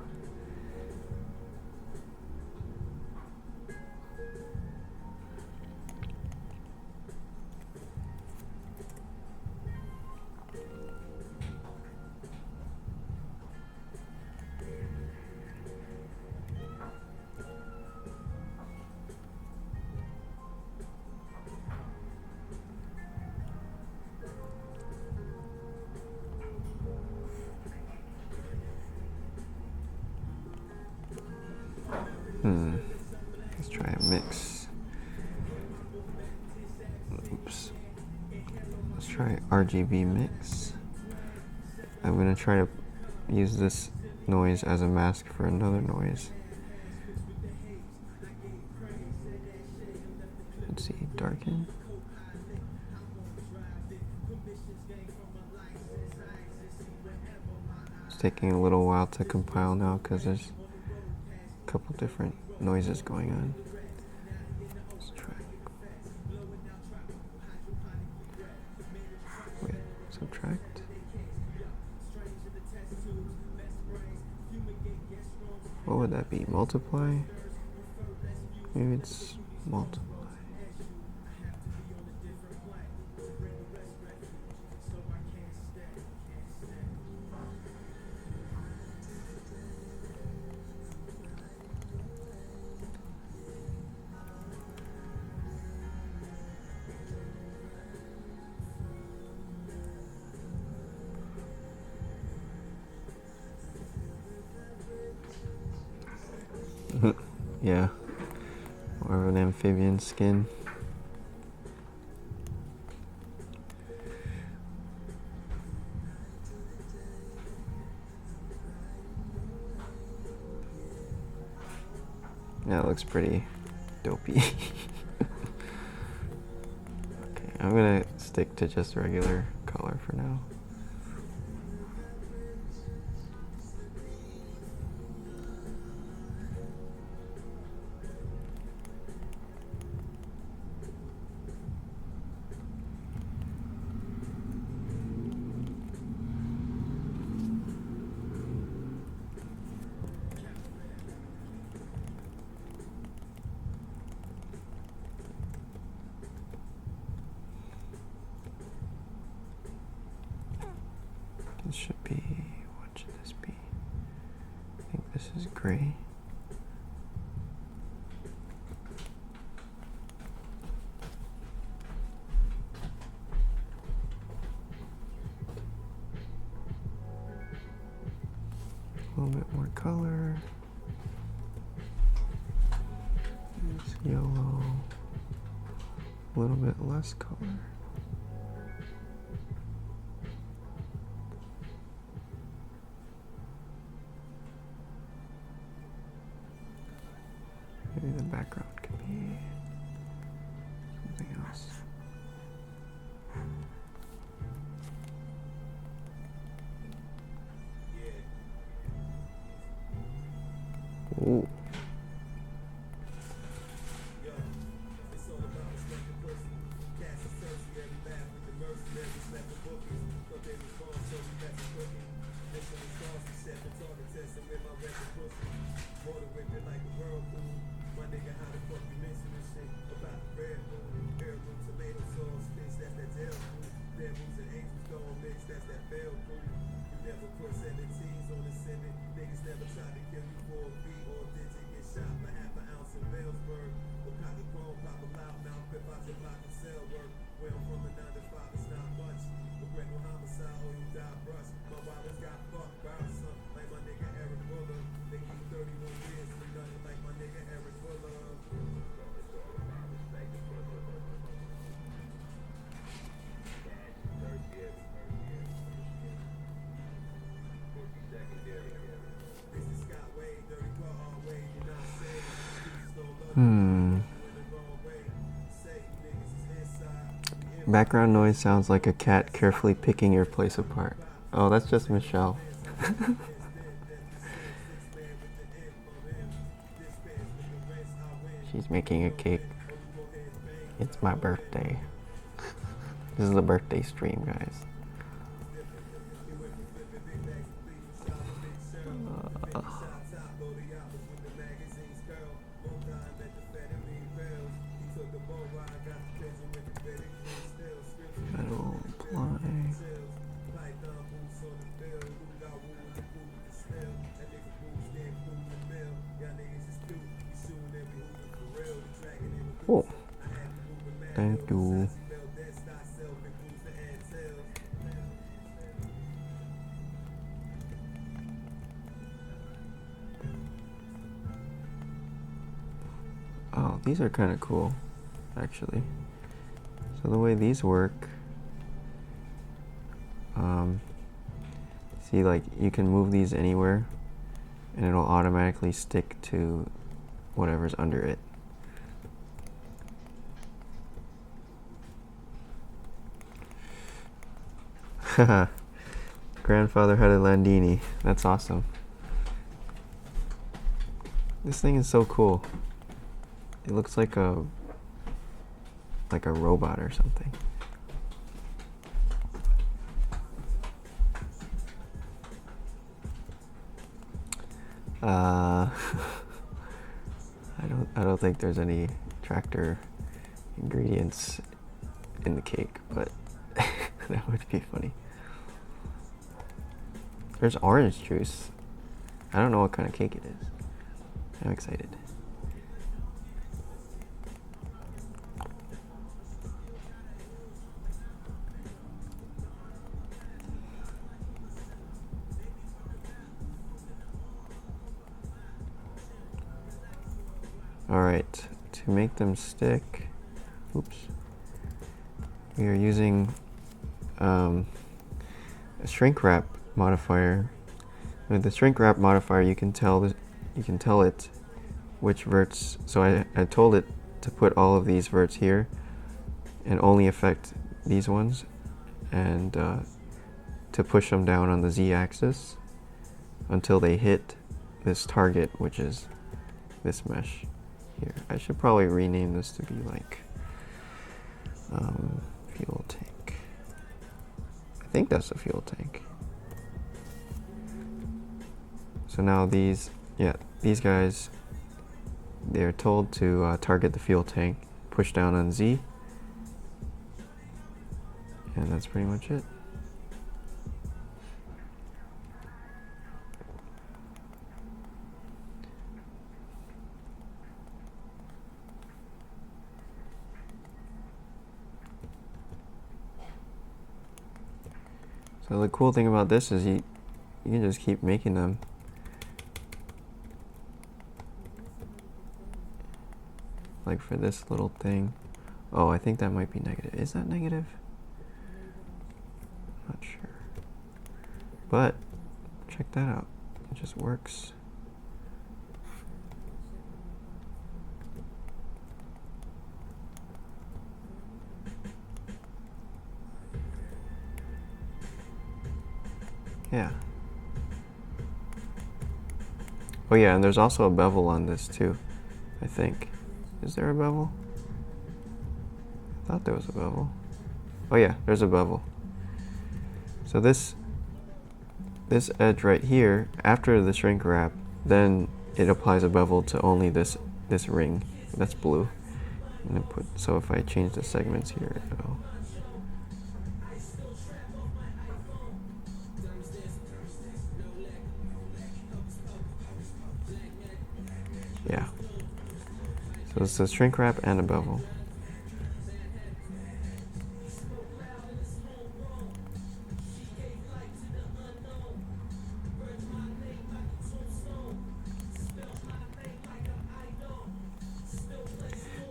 Let's try a mix. Oops. Let's try RGB mix. I'm gonna try to use this noise as a mask for another noise. Let's see, darken. It's taking a little while to compile now because there's a couple different noises going on. Let's try. Wait, subtract. What would that be? Multiply? Maybe it's multiply. Yeah, more of an amphibian skin. Yeah, it looks pretty dopey. Okay, I'm gonna stick to just regular color for now. This should be, what should this be? I think this is gray. A little bit more color. It's yellow. A little bit less color. Background noise sounds like a cat carefully picking your place apart. Oh, that's just Michelle. She's making a cake. It's my birthday. This is a birthday stream, guys. Metal apply. Oh, thank you. Oh, these are kind of cool, actually. So the way these work, see, like, you can move these anywhere and it'll automatically stick to whatever's under it. Haha, grandfather had a Landini. That's awesome. This thing is so cool. It looks like a robot or something. I don't think there's any tractor ingredients in the cake, but that would be funny. There's orange juice. I don't know what kind of cake it is. I'm excited. Alright, to make them stick, oops, we are using a shrink wrap modifier. With the shrink wrap modifier, you can tell it which verts. So I told it to put all of these verts here and only affect these ones, and to push them down on the z-axis until they hit this target, which is this mesh here. I should probably rename this to be like fuel tank. I think that's a fuel tank. So now these guys, they're told to target the fuel tank, push down on Z, and that's pretty much it. So the cool thing about this is you can just keep making them. Like for this little thing. Oh, I think that might be negative. Is that negative? Not sure. But check that out. It just works. Yeah. Oh yeah, and there's also a bevel on this too, I think. Is there a bevel? I thought there was a bevel. Oh yeah, there's a bevel. So this edge right here, after the shrink wrap, then it applies a bevel to only this ring that's blue. And then so if I change the segments here, it'll, yeah. So it's a shrink wrap and a bevel.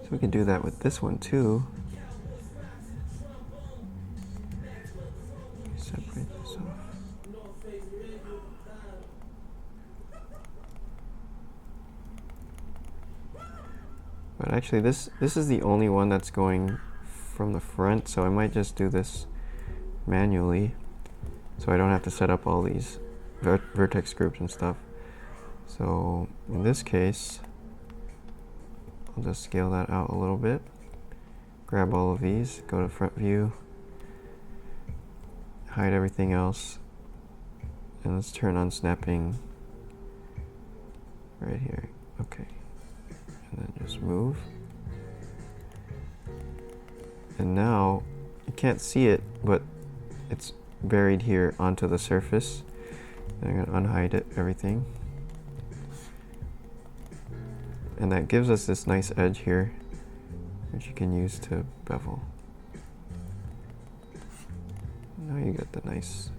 So we can do that with this one too. Separate this off. But actually this is the only one that's going from the front, so I might just do this manually so I don't have to set up all these vertex groups and stuff. So in this case, I'll just scale that out a little bit, grab all of these, go to front view, hide everything else, and let's turn on snapping right here. Okay. And then just move. And now, you can't see it, but it's buried here onto the surface. And I'm going to unhide it, everything. And that gives us this nice edge here, which you can use to bevel. Now you get the nice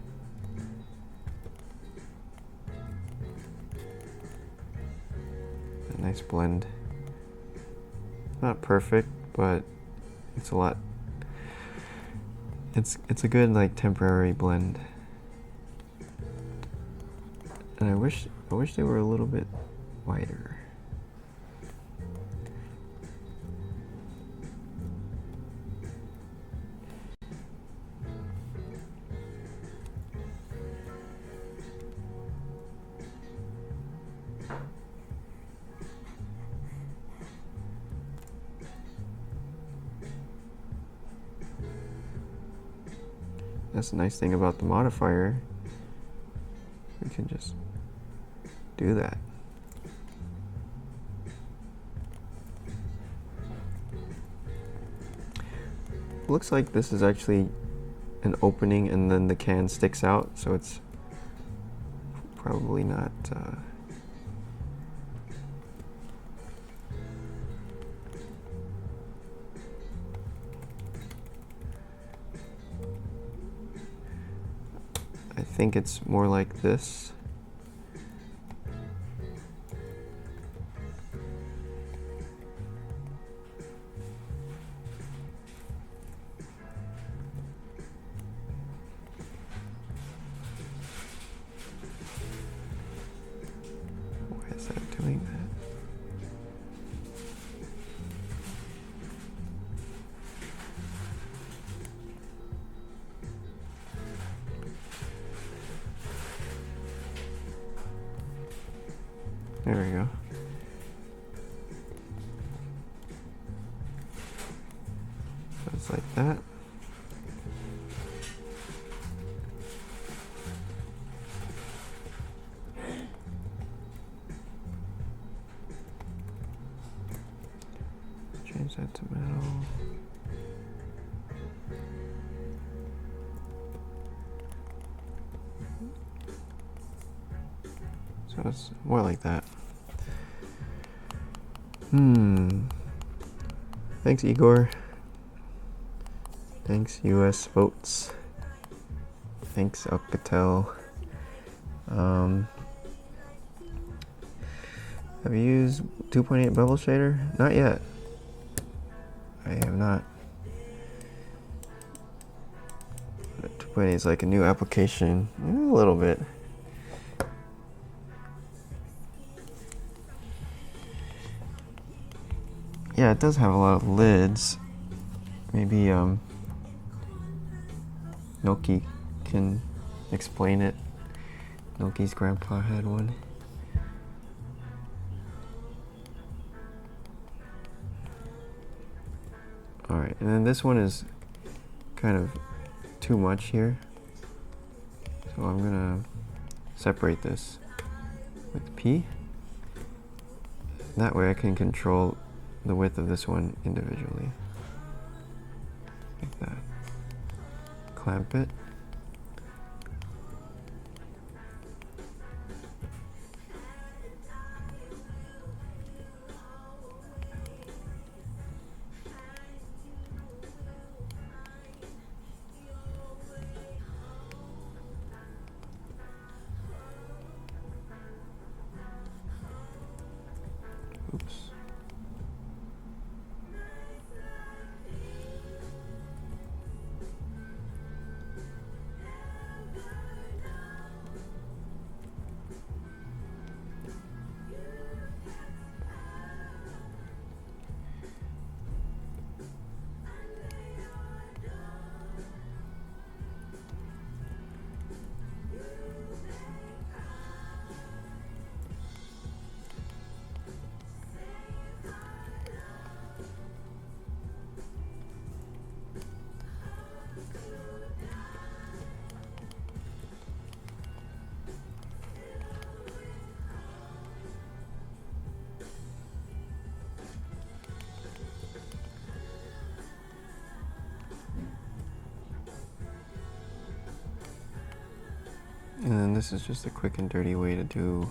blend. Not perfect, but it's a lot. It's a good like temporary blend. And I wish they were a little bit wider. That's the nice thing about the modifier. We can just do that. Looks like this is actually an opening and then the can sticks out, so it's probably not I think it's more like this. Why is that doing that? There we go. So it's like that. Change that to metal. So it's more like that. Thanks, Igor. Thanks, US votes. Thanks, Alcatel. Have you used 2.8 bevel shader? Not yet. I have not. 2.8 is like a new application. A little bit. Yeah, it does have a lot of lids. Maybe Noki can explain it. Noki's grandpa had one. Alright, and then this one is kind of too much here. So I'm gonna separate this with P. That way I can control the width of this one individually. Like that. Clamp it. Oops. And then this is just a quick and dirty way to do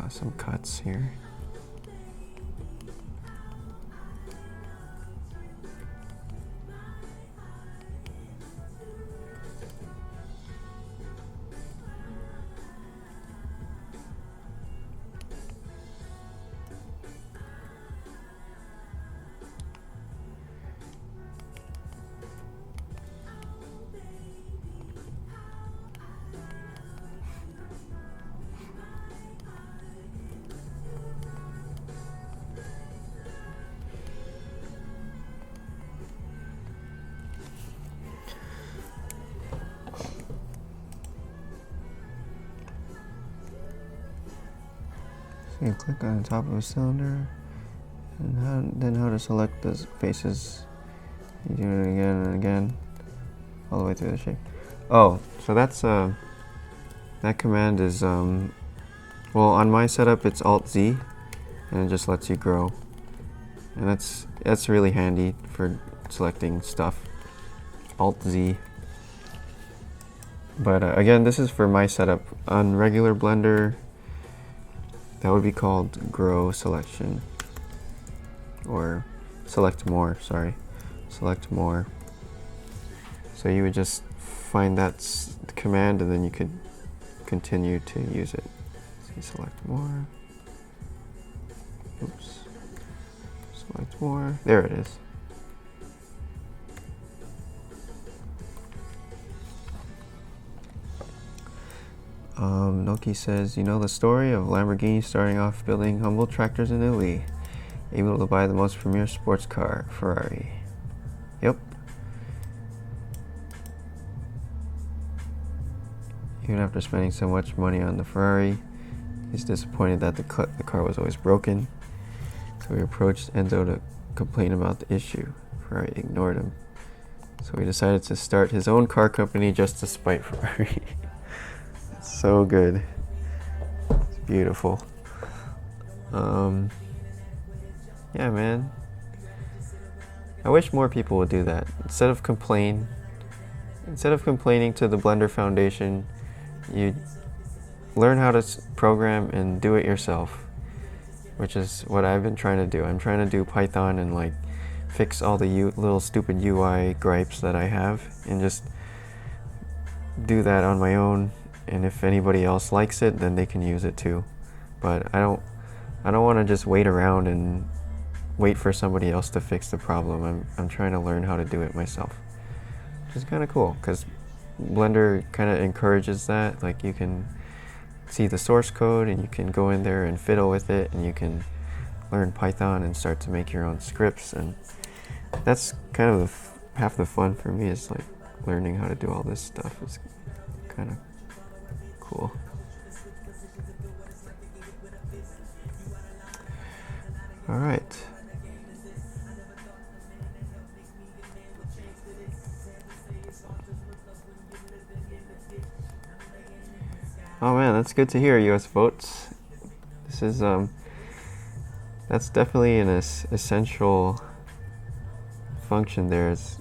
some cuts here. So you click on the top of a cylinder, and then how to select the faces. You do it again and again, all the way through the shape. Oh, so that's that command is well, on my setup it's Alt-Z, and it just lets you grow, and that's really handy for selecting stuff. Alt-Z. But again, this is for my setup. On regular Blender, that would be called grow selection, or select more, sorry. Select more. So you would just find that command and then you could continue to use it. So you select more. Oops. Select more. There it is. Noki says, you know the story of Lamborghini starting off building humble tractors in Italy, able to buy the most premier sports car, Ferrari. Yep. Even after spending so much money on the Ferrari, he's disappointed that the car was always broken. So he approached Enzo to complain about the issue. Ferrari ignored him. So he decided to start his own car company just to spite Ferrari. It's so good. It's beautiful. Yeah, man. I wish more people would do that. Instead of complaining to the Blender Foundation, you learn how to program and do it yourself, which is what I've been trying to do. I'm trying to do Python and like fix all the little stupid UI gripes that I have, and just do that on my own. And if anybody else likes it, then they can use it too. But I don't want to just wait around and wait for somebody else to fix the problem. I'm trying to learn how to do it myself, which is kind of cool because Blender kind of encourages that. Like, you can see the source code and you can go in there and fiddle with it, and you can learn Python and start to make your own scripts. And that's kind of half the fun for me, is like learning how to do all this stuff. It's kind of cool. All right. Oh man, that's good to hear, US votes. This is, that's definitely an essential function there. It's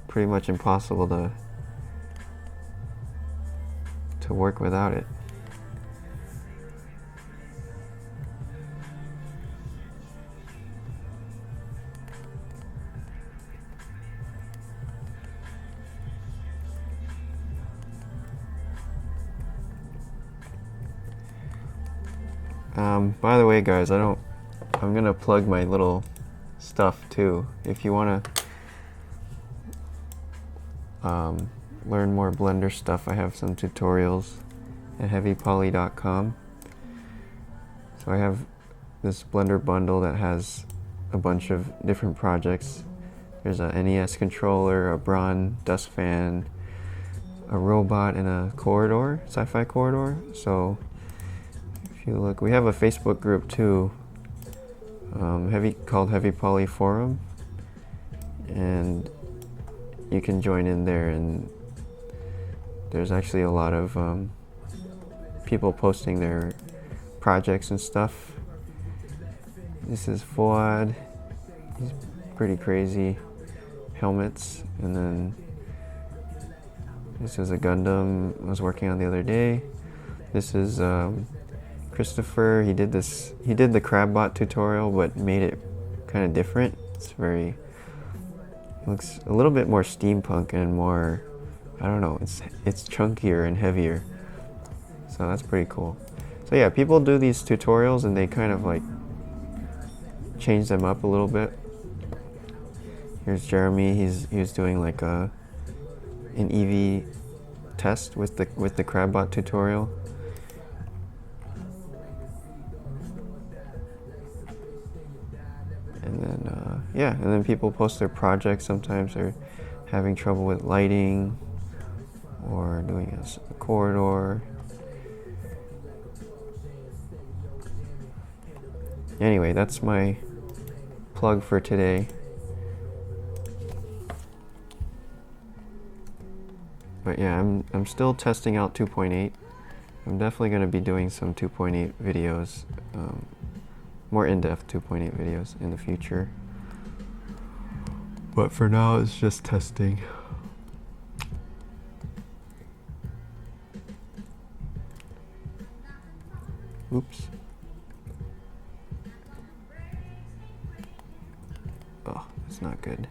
pretty much impossible to work without it. By the way, guys, I'm gonna plug my little stuff too. If you wanna learn more Blender stuff, I have some tutorials at heavypoly.com. So I have this Blender bundle that has a bunch of different projects. There's a NES controller, a Braun dust fan, a robot, and a corridor, sci-fi corridor. So if you look, we have a Facebook group too, called Heavy Poly Forum, and you can join in there, and there's actually a lot of people posting their projects and stuff. This is Fuad. He's pretty crazy. Helmets, and then this is a Gundam I was working on the other day. This is Christopher. He did the Crabbot tutorial, but made it kind of different. Looks a little bit more steampunk and more, I don't know, it's chunkier and heavier. So that's pretty cool. So yeah, people do these tutorials and they kind of like change them up a little bit. Here's Jeremy. He was doing like an EEVEE test with the Crabbot tutorial. And then yeah, and then people post their projects. Sometimes they're having trouble with lighting or doing a corridor. Anyway, that's my plug for today. But yeah, I'm still testing out 2.8. I'm definitely going to be doing some 2.8 videos, more in-depth 2.8 videos in the future. But for now, it's just testing. Oops. Oh, that's not good.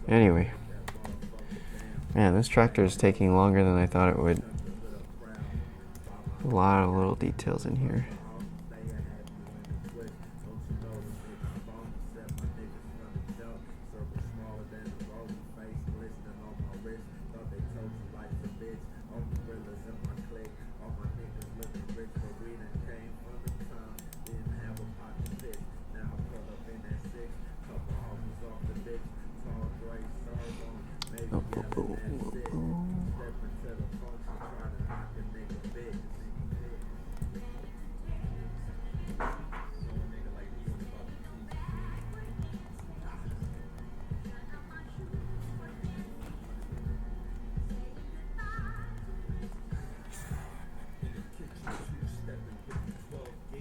Anyway, man, this tractor is taking longer than I thought it would. A lot of little details in here.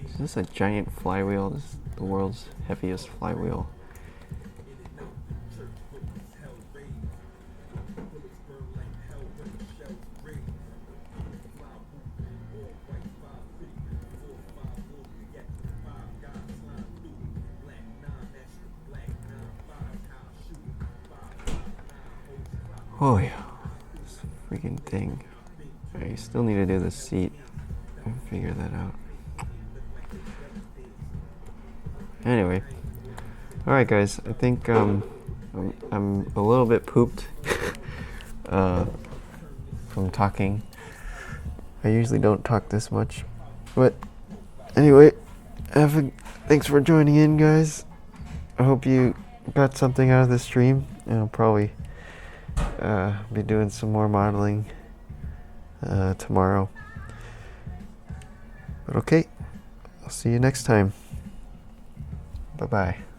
Is this a giant flywheel? This is the world's heaviest flywheel. Oh yeah, this freaking thing. I still need to do the seat and figure that out. Anyway, all right, guys. I think I'm a little bit pooped from talking. I usually don't talk this much, but anyway, thanks for joining in, guys. I hope you got something out of this stream, and I'll probably be doing some more modeling tomorrow. But okay, I'll see you next time. Bye-bye.